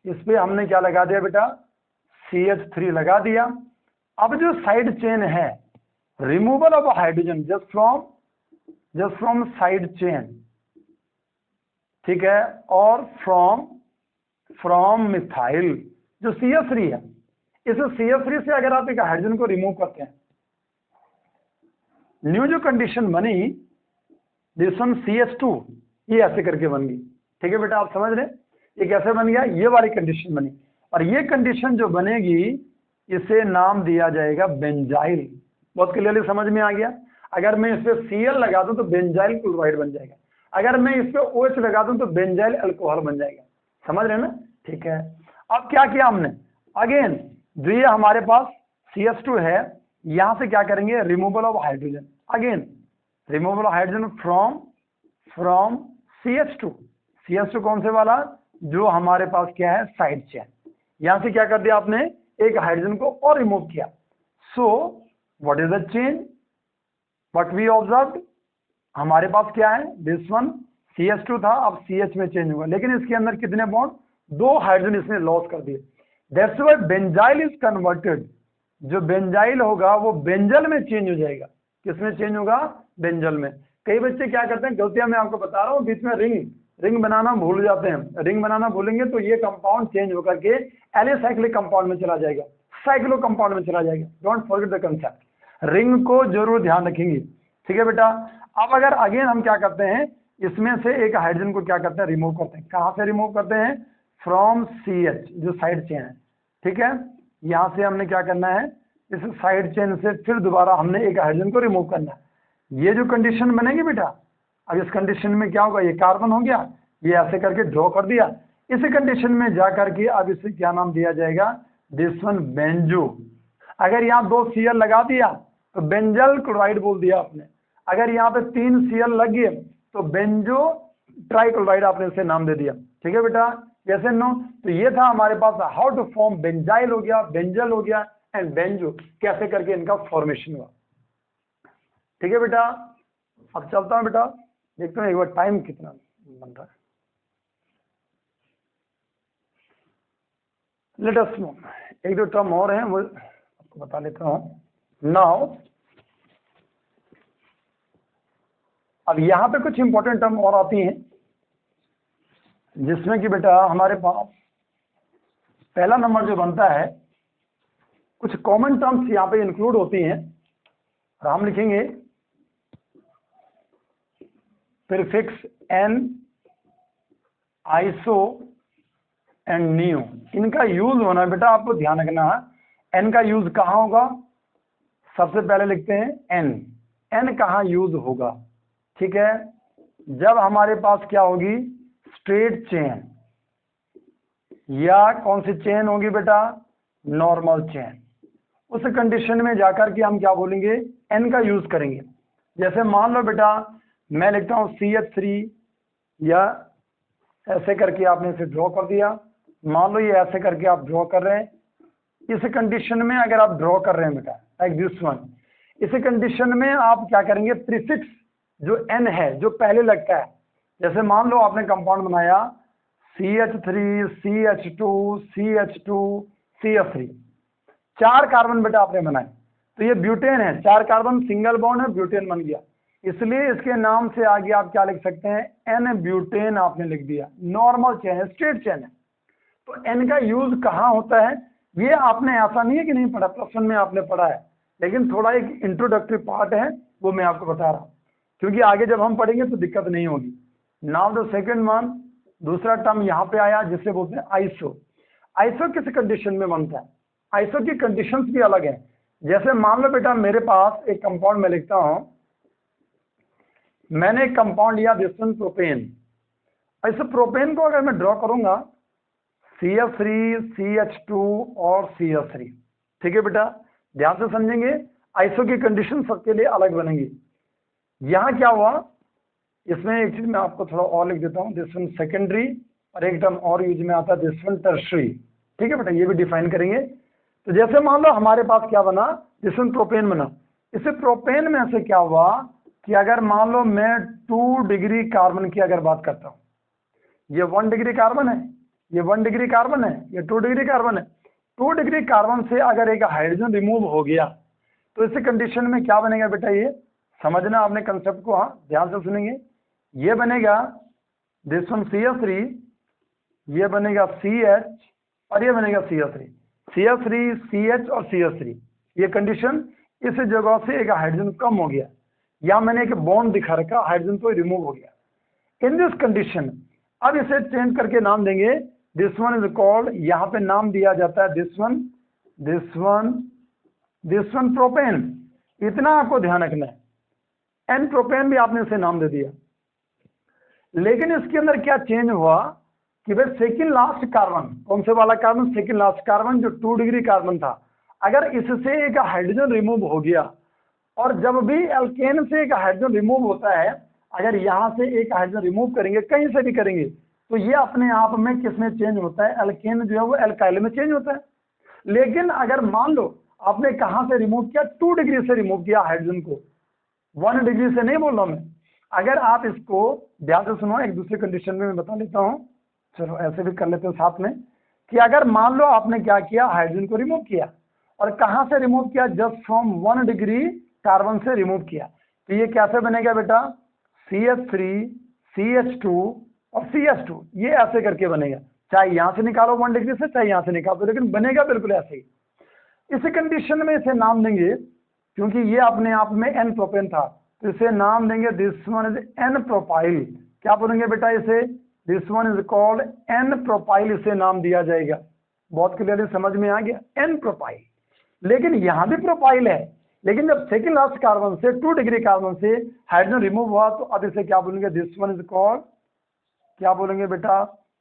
इस पे हमने क्या लगा दिया बेटा, CH3 लगा दिया। अब जो साइड चेन है, removal of hydrogen just from side chain, ठीक है, और फ्रॉम मिथाइल जो CH3 है, इस CH3 से अगर आप एक हाइड्रोजन को रिमूव करते हैं, न्यू जो कंडीशन बनी दिस वन CH2, ये ऐसे करके बन गई, ठीक है बेटा, आप समझ रहे हैं ये कैसे बन गया, ये वाली कंडीशन बनी, और ये कंडीशन जो बनेगी इसे नाम दिया जाएगा बेंजाइल। बहुत क्लियरली समझ में आ गया। अगर मैं इस पे Cl लगा दूं तो बेंजाइल क्लोराइड बन जाएगा, अगर मैं इस पे OH लगा दूं तो बेंजाइल अल्कोहल बन जाएगा, समझ रहे हैं ना, ठीक है। अब क्या किया हमने, अगेन जो ये हमारे पास CH2 है, यहां से क्या करेंगे, removal of hydrogen, again removal of hydrogen from CH2 कौन से वाला, जो हमारे पास क्या है साइड चेन, यहां से क्या कर दिया आपने, एक हाइड्रोजन को और रिमूव किया। So what is the change, what we observed, हमारे पास क्या है, दिस वन CH2 था, अब CH में चेंज हुआ, लेकिन इसके अंदर कितने बॉन्ड, दो हाइड्रोजन इसने लॉस कर दिए। That's why benzyl is converted, जो बेंजाइल होगा वो बेंजल में चेंज हो जाएगा। किसमें चेंज होगा, बेंजल में। कई बच्चे क्या करते हैं, गलतियां मैं आपको बता रहा हूँ, बीच में रिंग बनाना भूल जाते हैं, रिंग बनाना भूलेंगे तो ये कंपाउंड चेंज होकर के एलिसाइक्लिक कंपाउंड में चला जाएगा, साइक्लो कंपाउंड में चला जाएगा। Don't forget the concept, ring को जरूर ध्यान रखेंगे, ठीक है बेटा। अब अगर अगेन हम क्या करते हैं, इसमें से एक हाइड्रोजन को क्या करते हैं, रिमूव करते हैं। कहां से रिमूव करते हैं, फ्रॉम CH जो साइड चेन है, ठीक है। यहां से हमने क्या करना है, इस साइड चेन से फिर दोबारा हमने एक हाइड्रोजन को रिमूव करना है। ये जो कंडीशन बनेगी बेटा, अब इस कंडीशन में क्या होगा, ये कार्बन हो गया, ये ऐसे करके ड्रॉ कर दिया। इस कंडीशन में जाकर के अब इसे क्या नाम दिया जाएगा, दिस वन बेंजो। अगर यहाँ 2 Cl लगा दिया तो बेंजल क्लोराइड बोल दिया आपने, अगर यहाँ पे 3 Cl लग गए तो बेंजो ट्राइक्लोराइड आपने इसे नाम दे दिया, ठीक है बेटा, जैसे नो। तो ये था हमारे पास हाउ टू फॉर्म बेंजाइल हो गया, बेंजल हो गया एंड बेंजो, कैसे करके इनका फॉर्मेशन हुआ, ठीक है बेटा। अब चलता हूं बेटा, देखते हैं एक बार टाइम कितना बन रहा है। लेट अस मूव, एक दो टर्म और हैं वो आपको बता लेता हूं नाउ। अब यहां पे कुछ इंपॉर्टेंट टर्म और आती हैं, जिसमें कि बेटा हमारे पास पहला नंबर जो बनता है, कुछ कॉमन टर्म्स यहाँ पे इंक्लूड होती हैं, और हम लिखेंगे prefix N, iso and neo. इनका यूज होना बेटा आपको ध्यान रखना है। एन का यूज कहाँ होगा, सबसे पहले लिखते हैं एन, एन कहाँ यूज होगा, ठीक है, जब हमारे पास क्या होगी, स्ट्रेट चेन, या कौन सी चेन होगी बेटा, नॉर्मल चेन। उस कंडीशन में जाकर के हम क्या बोलेंगे, एन का यूज करेंगे। जैसे मान लो बेटा मैं लिखता हूं CH3, या ऐसे करके आपने इसे ड्रॉ कर दिया, मान लो ये ऐसे करके आप ड्रॉ कर रहे हैं। इस कंडीशन में अगर आप ड्रॉ कर रहे हैं बेटा लाइक दिस वन, इस कंडीशन में आप क्या करेंगे, प्रीफिक्स जो एन है जो पहले लगता है, जैसे मान लो आपने कंपाउंड बनाया CH3 CH2 CH2 CH3, 4 carbon बेटा आपने बनाए, तो ये ब्यूटेन है, 4 कार्बन सिंगल बॉन्ड है, ब्यूटेन बन गया, इसलिए इसके नाम से आगे आप क्या लिख सकते हैं, एन ब्यूटेन आपने लिख दिया। नॉर्मल चेन है, स्ट्रेट चेन है, तो एन का यूज कहाँ होता है, ये आपने ऐसा नहीं है कि नहीं पढ़ा, प्लस 1 में आपने पढ़ा है, लेकिन थोड़ा एक इंट्रोडक्टरी पार्ट है वो मैं आपको बता रहा हूँ, क्योंकि आगे जब हम पढ़ेंगे तो दिक्कत नहीं होगी। नाउ द सेकंड वन, दूसरा टर्म यहाँ पे आया जिसे बोलते हैं आइसो। आइसो किस कंडीशन में बनता है, आइसो की कंडीशंस भी अलग है। जैसे मान लो बेटा मेरे पास एक कंपाउंड में लिखता हूं, मैंने एक कंपाउंड लिया दिस वन प्रोपेन, ऐसे प्रोपेन को अगर मैं ड्रॉ करूंगा CF3, CH2 और CH3, ठीक है बेटा, ध्यान से समझेंगे, आइसो की कंडीशन सबके लिए अलग बनेगी। यहाँ क्या हुआ, इसमें एक चीज मैं आपको थोड़ा और लिख देता हूँ, दिस वन सेकेंडरी, और एक टर्म और यूज में आता है दिस वन टर्शरी, ठीक है बेटा, ये भी डिफाइन करेंगे। तो जैसे मान लो हमारे पास क्या बना, दिस वन प्रोपेन बना, इसे प्रोपेन में से क्या हुआ कि अगर मान लो मैं 2 डिग्री कार्बन की अगर बात करता हूँ, ये 1 डिग्री कार्बन है, ये 1 डिग्री कार्बन है, ये 2 डिग्री कार्बन है, 2 डिग्री कार्बन से अगर एक हाइड्रोजन रिमूव हो गया तो इस कंडीशन में क्या बनेगा बेटा, ये समझना आपने कंसेप्ट को, हाँ ध्यान से सुनेंगे, ये बनेगा दिस वन CH3, ये बनेगा CH और ये बनेगा CH3, CH3 CH और CH3, ये कंडीशन, इस जगह से एक हाइड्रोजन कम हो गया, या मैंने एक बॉन्ड दिखा रखा, हाइड्रोजन तो रिमूव हो गया। इन दिस कंडीशन अब इसे चेंज करके नाम देंगे, दिस वन इज कॉल्ड, यहाँ पे नाम दिया जाता है दिस वन प्रोपेन। इतना आपको ध्यान रखना है, एन प्रोपेन भी आपने इसे नाम दे दिया। लेकिन इसके अंदर क्या चेंज हुआ कि भाई सेकंड लास्ट कार्बन, कौन से वाला कार्बन, सेकंड लास्ट कार्बन जो 2 डिग्री कार्बन था, अगर इससे एक हाइड्रोजन रिमूव हो गया, और जब भी एल्केन से एक हाइड्रोजन रिमूव होता है, अगर यहाँ से एक हाइड्रोजन रिमूव करेंगे, कहीं से भी करेंगे, तो ये अपने आप में किसमें चेंज होता है, एल्केन जो है वो एल्काइल में चेंज होता है। लेकिन अगर मान लो आपने कहाँ से रिमूव किया, 2 डिग्री से रिमूव किया हाइड्रोजन को, 1 डिग्री से नहीं बोल रहा मैं। अगर आप इसको ध्यान से सुनो, एक दूसरे कंडीशन में मैं बता लेता हूँ, चलो ऐसे भी कर लेते हैं साथ में, कि अगर मान लो आपने क्या किया, हाइड्रोजन को रिमूव किया, और कहाँ से रिमूव किया, जस्ट फ्रॉम 1 डिग्री कार्बन से रिमूव किया, तो ये कैसे बनेगा बेटा, CH3 CH2 और CH2, ये ऐसे करके बनेगा, चाहे यहाँ से निकालो 1 डिग्री से, चाहे यहाँ से निकालो, लेकिन बनेगा बिल्कुल ऐसे ही। इस कंडीशन में इसे नाम देंगे, क्योंकि ये अपने आप में एन प्रोपेन था, तो इसे नाम देंगे this one is an propyl. क्या बोलेंगे बेटा इसे, this one is called an propyl, इसे नाम दिया जाएगा। बहुत क्लियरली समझ में आ गया, एन प्रोपाइल। लेकिन यहाँ भी प्रोपाइल है, लेकिन जब सेकंड लास्ट कार्बन से 2 डिग्री कार्बन से हाइड्रोजन रिमूव हुआ, तो अब इसे क्या बोलेंगे, दिस वन इज कॉल्ड, क्या बोलेंगे बेटा,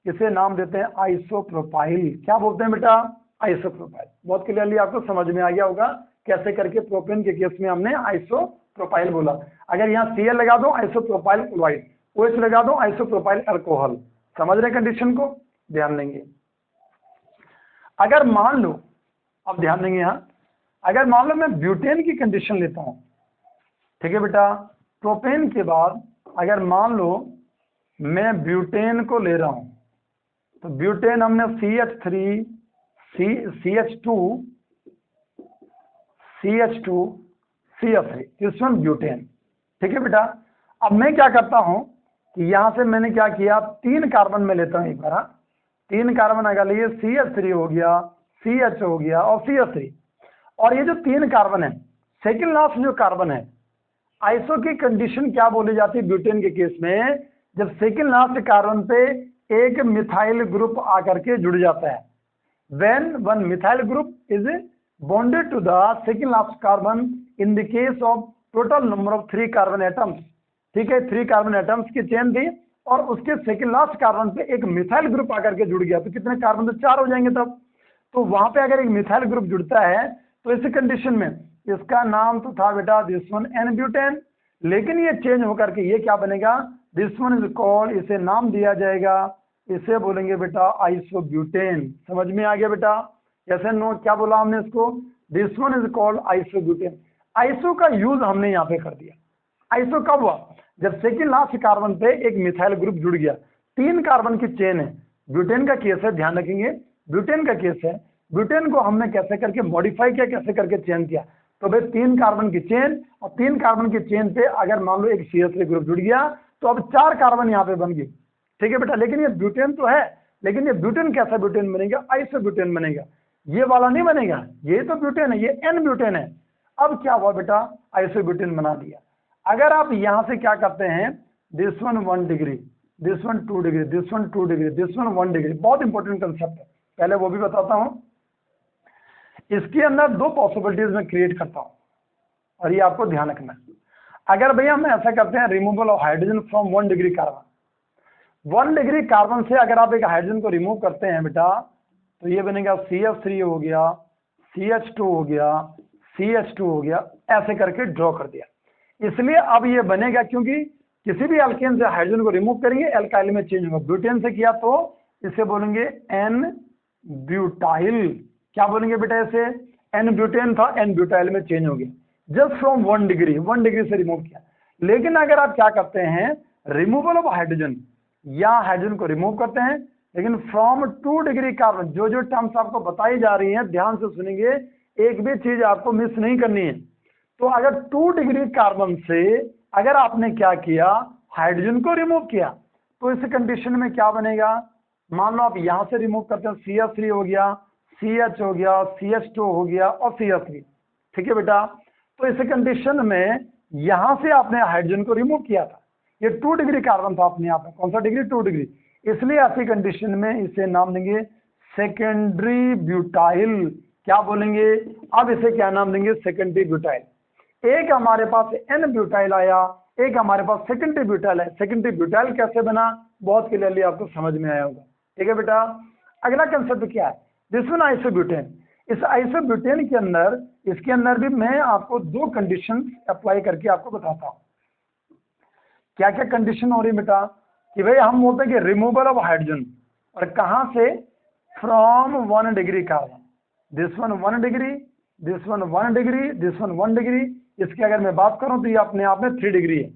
इसे नाम देते हैं आइसोप्रोपाइल। क्या बोलते हैं बेटा, आइसोप्रोपाइल। बहुत क्लियरली आपको समझ में आ गया होगा कैसे करके प्रोपेन के केस में हमने आइसोप्रोपाइल बोला। अगर यहाँ Cl लगा दो, आइसोप्रोपाइल क्लोराइड, OH लगा दो, आइसोप्रोपाइल अल्कोहल। समझ रहे कंडीशन को, ध्यान देंगे। अगर मान लो, अब ध्यान देंगे यहाँ, अगर मान लो मैं ब्यूटेन की कंडीशन लेता हूँ, ठीक है बेटा, प्रोपेन के बाद अगर मान लो मैं ब्यूटेन को ले रहा हूँ, तो ब्यूटेन हमने CH3 CH2 CH3, this one butane, ठीक है बेटा। अब मैं क्या करता हूँ कि यहाँ से मैंने क्या किया, 3 कार्बन में लेता हूँ एक बार, 3 कार्बन अगर लिए, CH3 हो गया, CH हो गया और CH3, और ये जो 3 कार्बन है, सेकंड लास्ट जो कार्बन है, आइसो की कंडीशन क्या बोली जाती है ब्यूटेन के केस में, जब सेकंड लास्ट कार्बन पे एक मिथाइल ग्रुप आकर के जुड़ जाता है, when one methyl group is bonded to the second last carbon in the case of total number of 3 carbon atoms, ठीक है, 3 कार्बन एटम्स की चेन थी, और उसके सेकंड लास्ट कार्बन पे एक मिथाइल ग्रुप आकर के जुड़ गया, तो कितने कार्बन, तो 4 हो जाएंगे तब। तो वहां पे अगर एक मिथाइल ग्रुप जुड़ता है, तो इस कंडीशन में इसका नाम तो था बेटा दिस वन एन ब्यूटेन, लेकिन ये चेंज होकर के ये क्या बनेगा, दिस वन इज कॉल्ड, इसे नाम दिया जाएगा, इसे बोलेंगे बेटा आइसोब्यूटेन। समझ में आ गया बेटा, जैसे नो क्या बोला हमने इसको, this one is called isobutane. Iso का यूज हमने यहाँ पे कर दिया। आइसो कब हुआ, जब सेकंड लास्ट कार्बन पे एक मिथाइल ग्रुप जुड़ गया, 3 कार्बन की चेन है, ब्यूटेन का केस है, ध्यान रखेंगे, ब्यूटेन का केस है, ब्यूटेन को हमने कैसे करके मॉडिफाई किया, कैसे करके चेंज किया, तो भाई 3 कार्बन की चेन, और 3 कार्बन की चेन पे अगर मान लो एक CH3 ग्रुप जुड़ गया, तो अब 4 कार्बन यहाँ पे बन गए, ठीक है बेटा। लेकिन ये ब्यूटेन तो है, लेकिन ये ब्यूटेन कैसा ब्यूटेन बनेगा, आइसोब्यूटेन बनेगा, ये वाला नहीं बनेगा, ये तो ब्यूटेन है, ये एन ब्यूटेन है। अब क्या हुआ बेटा, आइसोब्यूटेन बना दिया। अगर आप यहाँ से क्या करते हैं, this one 1 degree, this one 2 degree, this one 2 degree, this one 1 degree, बहुत इंपॉर्टेंट कंसेप्ट है, पहले वो भी बताता हूँ। इसके अंदर 2 पॉसिबिलिटीज में क्रिएट करता हूँ, और ये आपको ध्यान रखना है। अगर भैया हम ऐसा करते हैं, removal of hydrogen from 1 degree carbon, 1 degree carbon से अगर आप एक हाइड्रोजन को रिमूव करते हैं बेटा, तो ये बनेगा CH3 हो गया, CH2 हो गया, CH2 हो गया, ऐसे करके ड्रॉ कर दिया। इसलिए अब ये बनेगा, क्योंकि किसी भी अल्केन से हाइड्रोजन को रिमूव करेंगे एल्काइल में चेंज होगा। ब्यूटेन से किया तो इसे बोलेंगे एन ब्यूटाइल। क्या बोलेंगे बेटा इसे? एन ब्यूटेन था, एन ब्यूटाइल में चेंज हो गया जस्ट फ्रॉम 1 डिग्री, 1 डिग्री से रिमूव किया। लेकिन अगर आप क्या करते हैं, रिमूवल ऑफ हाइड्रोजन, या हाइड्रोजन को रिमूव करते हैं लेकिन फ्रॉम 2 डिग्री कार्बन, जो जो टर्म्स आपको बताई जा रही हैं ध्यान से सुनेंगे, एक भी चीज आपको मिस नहीं करनी है। तो अगर 2 डिग्री कार्बन से अगर आपने क्या किया, हाइड्रोजन को रिमूव किया, तो इस कंडीशन में क्या बनेगा? मान लो आप यहां से रिमूव करते हैं, CH3 हो गया, CH हो गया, CH2 हो गया और CH3, ठीक है बेटा। तो इस कंडीशन में यहां से आपने हाइड्रोजन को रिमूव किया था, ये 2 डिग्री कार्बन था अपने आप में, कौन सा डिग्री? 2 डिग्री। इसलिए ऐसी कंडीशन में इसे नाम देंगे सेकेंडरी ब्यूटाइल। क्या बोलेंगे? अब इसे क्या नाम देंगे? Secondary butyl. एक हमारे पास एन ब्यूटाइल आया, एक हमारे पास सेकेंडरी ब्यूटाइल है। सेकेंडरी ब्यूटाइल कैसे बना, बहुत क्लियरली आपको समझ में आया होगा, ठीक है बेटा। अगला कंसेप्ट क्या है? This one isobutane. इस आइसोब्यूटेन के अंदर, इसके अंदर भी मैं आपको 2 कंडीशन अप्लाई करके आपको बताता हूं। क्या क्या कंडीशन हो रही बेटा? कि भाई हम बोलते हैं कि रिमूवल ऑफ हाइड्रोजन, और कहां से? From 1 degree carbon. This one 1 degree, this one 1 degree, this one 1 degree. इसकी अगर मैं बात करूं तो ये अपने आप में 3 डिग्री है।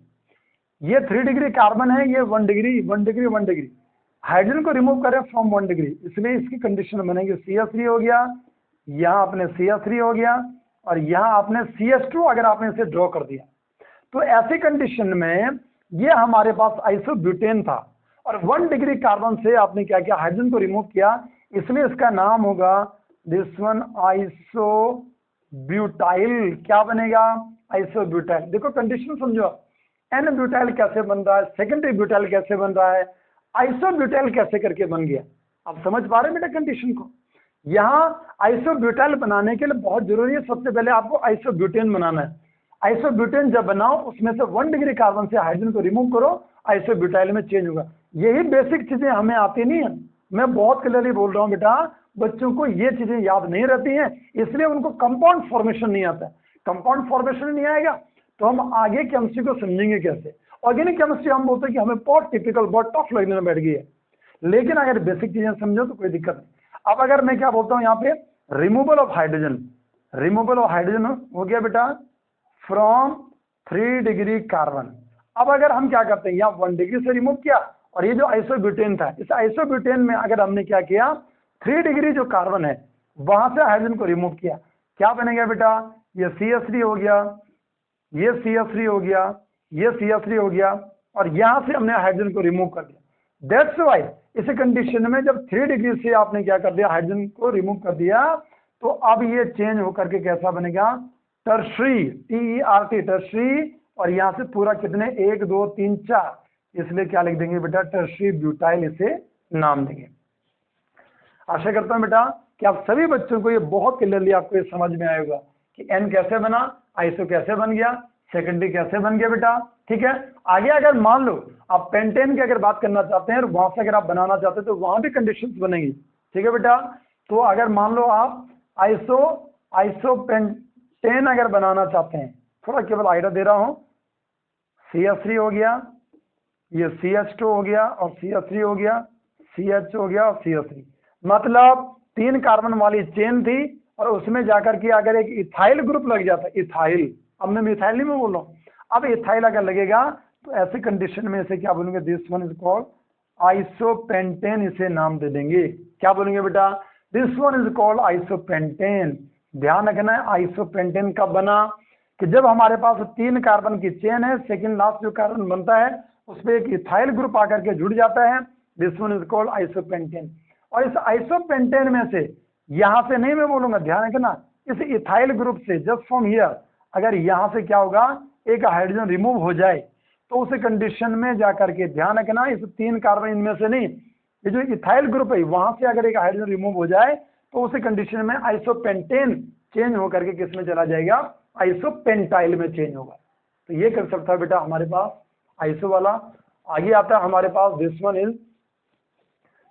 ये 3 डिग्री कार्बन है, ये 1 डिग्री 1 डिग्री 1 डिग्री। हाइड्रोजन को रिमूव करें फ्रॉम 1 डिग्री, इसलिए इसकी कंडीशन बनेगी CH3 हो गया, यहाँ आपने CH3 हो गया, और यहाँ आपने CH2 अगर आपने इसे ड्रॉ कर दिया। तो ऐसी कंडीशन में ये हमारे पास आइसोब्यूटेन था, और 1 डिग्री कार्बन से आपने क्या किया? हाइड्रोजन को रिमूव किया, इसलिए इसका नाम होगा दिस वन आइसोब्यूटाइल। क्या बनेगा? आइसोब्यूटाइल। देखो कंडीशन समझो, एन ब्यूटाइल कैसे बन रहा है, सेकेंडरी ब्यूटाइल कैसे बन रहा है, आइसोब्यूटाइल कैसे करके बन गया। आप समझ पा रहे हैं बेटा कंडीशन को? यहाँ आइसोब्यूटाइल बनाने के लिए बहुत जरूरी है, सबसे पहले आपको आइसोब्यूटेन बनाना है। आइसोब्यूटेन जब बनाओ, उसमें से 1 डिग्री कार्बन से हाइड्रोजन को रिमूव करो, आइसोब्यूटाइल में चेंज होगा। यही बेसिक चीजें हमें आती नहीं है, मैं बहुत क्लियरली बोल रहा हूँ बेटा, बच्चों को ये चीजें याद नहीं रहती हैं, इसलिए उनको कंपाउंड फॉर्मेशन नहीं आता है। कंपाउंड फॉर्मेशन नहीं आएगा तो हम आगे केमिस्ट्री को समझेंगे कैसे। ऑर्गेनिक केमिस्ट्री हम बोलते हैं कि हमें बहुत टिपिकल, बहुत टफ लगने में बैठ गई है, लेकिन अगर बेसिक चीजें समझो तो कोई दिक्कत नहीं। अब अगर मैं क्या बोलता हूँ यहाँ पे, removal of hydrogen, removal of hydrogen हो गया बेटा फ्रॉम 3 डिग्री कार्बन। अब अगर हम क्या करते हैं, यहाँ 1 डिग्री से रिमूव किया, और ये जो आइसोब्यूटेन था, इस आइसोब्यूटेन में अगर हमने क्या किया, 3 डिग्री जो कार्बन है वहां से हाइड्रोजन को रिमूव किया, क्या बनेगा बेटा? ये CH3 हो गया, ये CH3 हो गया, ये CH3 हो गया, और यहां से हमने हाइड्रोजन को रिमूव कर दिया। दैट्स वाई इस कंडीशन में जब 3 डिग्री से आपने क्या कर दिया, हाइड्रोजन को रिमूव कर दिया, तो अब ये चेंज होकर के कैसा बनेगा? Tertiary, TERT, tertiary. और यहां से पूरा कितने, 1 2 3 4, इसलिए क्या लिख देंगे बेटा? टर्शरी ब्यूटाइल इसे नाम देंगे। आशा करता हूं बेटा कि आप सभी बच्चों को ये बहुत क्लियरली आपको ये समझ में आएगा कि एन कैसे बना, आइसो कैसे बन गया, सेकेंडरी कैसे बन गया बेटा, ठीक है। आगे अगर मान लो आप पेंटेन की अगर बात करना चाहते हैं और वहां से अगर आप बनाना चाहते हैं तो वहां भी कंडीशंस बनेंगी, ठीक है बेटा। तो अगर मान लो आप आइसो पेंटेन अगर बनाना चाहते हैं, थोड़ा केवल आइडिया दे रहा हूं, CH3 हो गया, ये CH2 हो गया, और CH3 हो गया, CH हो गया और CH3, मतलब 3 कार्बन वाली चेन थी, और उसमें जाकर के अगर एक इथाइल ग्रुप लग जाता, इथाइल, अब मैं मिथाइल नहीं मैं बोल रहा हूँ, अब इथाइल अगर लगेगा तो ऐसी कंडीशन में इसे क्या बोलेंगे? This one is called isopentane, इसे नाम दे देंगे। क्या बोलेंगे बेटा? This one is called isopentane. ध्यान रखना है आइसोपेंटेन कब बना, कि जब हमारे पास 3 कार्बन की चेन है, सेकंड लास्ट जो कार्बन बनता है उस पर एक इथाइल ग्रुप आकर के जुड़ जाता है, this one is called isopentane. और इस आइसोपेंटेन में से, यहां से नहीं मैं बोलूंगा, ध्यान रखना, इस इथाइल ग्रुप से जस्ट फ्रॉम हियर अगर यहां से क्या होगा, एक हाइड्रोजन रिमूव हो जाए, तो उस कंडीशन में जाकर के ध्यान रखना, इस 3 कार्बन इनमें से नहीं, ये जो इथाइल ग्रुप है वहां से अगर एक हाइड्रोजन रिमूव हो जाए तो उस कंडीशन में आइसोपेंटेन चेंज होकर के किस में चला जाएगा? आइसोपेंटाइल में चेंज होगा। तो ये कंसेप्ट था बेटा हमारे पास आइसो वाला। आगे आता है हमारे पास दिस वन इज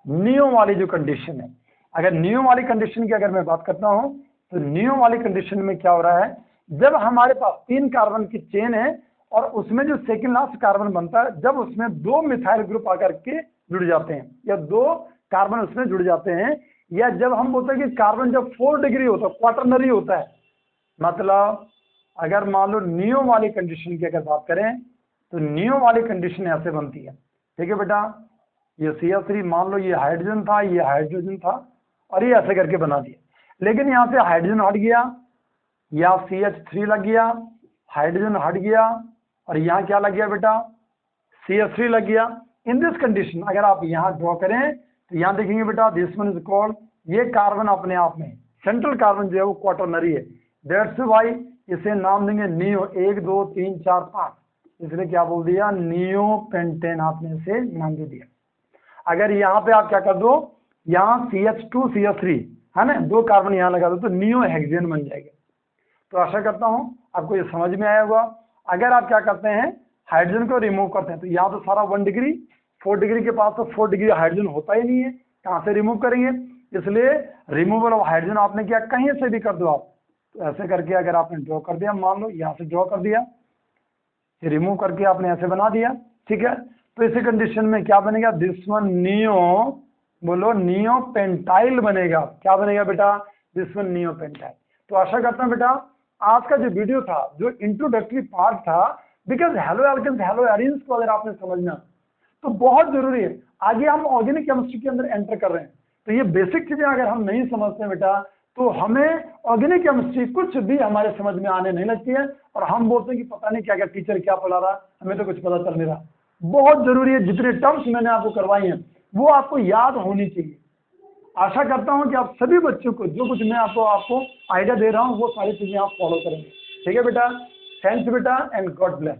नियो वाली जो कंडीशन है। अगर नियो वाली कंडीशन की अगर मैं बात करता हूं तो नियो वाली कंडीशन में क्या हो रहा है, जब हमारे पास 3 कार्बन की चेन है और उसमें जो सेकंड लास्ट कार्बन बनता है, जब उसमें 2 मिथाइल ग्रुप आकर के जुड़ जाते हैं या 2 कार्बन उसमें जुड़ जाते हैं, या जब हम बोलते हैं कि कार्बन जब 4 डिग्री होता है, क्वाटरनरी होता है, मतलब अगर मान लो नियो वाली कंडीशन की अगर बात करें तो नियो वाली कंडीशन ऐसे बनती है। ठीक है बेटा, ये CH3 मान लो ये हाइड्रोजन था, ये हाइड्रोजन था और ये ऐसे करके बना दिया, लेकिन यहाँ से हाइड्रोजन हट गया या CH3 लग गया, हाइड्रोजन हट गया और यहाँ क्या लग गया बेटा, CH3 लग गया। इन दिस कंडीशन अगर आप यहाँ ड्रॉ करें तो यहाँ देखेंगे बेटा दिस वन इज कॉल्ड, ये कार्बन अपने आप में सेंट्रल कार्बन जो है वो क्वाटरनरी है, दैट्स व्हाई इसे नाम देंगे नियो। 1 2 3 4 5, इसलिए क्या बोल दिया, नियो पेंटेन आपने इसे नाम दे दिया। अगर यहाँ पे आप क्या कर दो, यहाँ CH2 CH3 है ना, 2 कार्बन यहाँ लगा दो तो नियो हेक्सेन बन जाएगा। तो आशा करता हूँ आपको ये समझ में आया होगा। अगर आप क्या करते हैं, हाइड्रोजन को रिमूव करते हैं तो यहाँ तो सारा 1 डिग्री, 4 डिग्री के पास तो 4 डिग्री हाइड्रोजन होता ही नहीं है, कहाँ से रिमूव करेंगे, इसलिए रिमूवल ऑफ हाइड्रोजन आपने किया कहीं से भी कर दो आप। तो ऐसे करके अगर आपने ड्रॉ कर दिया, मान लो यहाँ से ड्रॉ कर दिया, रिमूव करके आपने ऐसे बना दिया, ठीक है, तो इसी कंडीशन में क्या बनेगा, दिस वन नियो, बोलो नियो पेंटाइल बनेगा। क्या बनेगा बेटा, दिस वन नियो पेंटाइल। तो आशा करता हूँ बेटा आज का जो वीडियो था, जो इंट्रोडक्टरी पार्ट था, because haloalkanes haloarenes को अगर आपने समझना तो बहुत जरूरी है। आगे हम ऑर्गेनिक केमिस्ट्री के अंदर एंटर कर रहे हैं, तो ये बेसिक चीजें अगर हम नहीं समझते बेटा तो हमें ऑर्गेनिक केमिस्ट्री कुछ भी हमारे समझ में आने नहीं लगती है, और हम बोलते हैं कि पता नहीं क्या क्या टीचर क्या पढ़ा रहा, हमें तो कुछ पता चल नहीं रहा। बहुत जरूरी है, जितने टर्म्स मैंने आपको करवाई हैं वो आपको याद होनी चाहिए। आशा करता हूं कि आप सभी बच्चों को जो कुछ मैं आपको आइडिया दे रहा हूं वो सारी चीजें आप फॉलो करेंगे। ठीक है बेटा, थैंक्स बेटा एंड गॉड ब्लेस।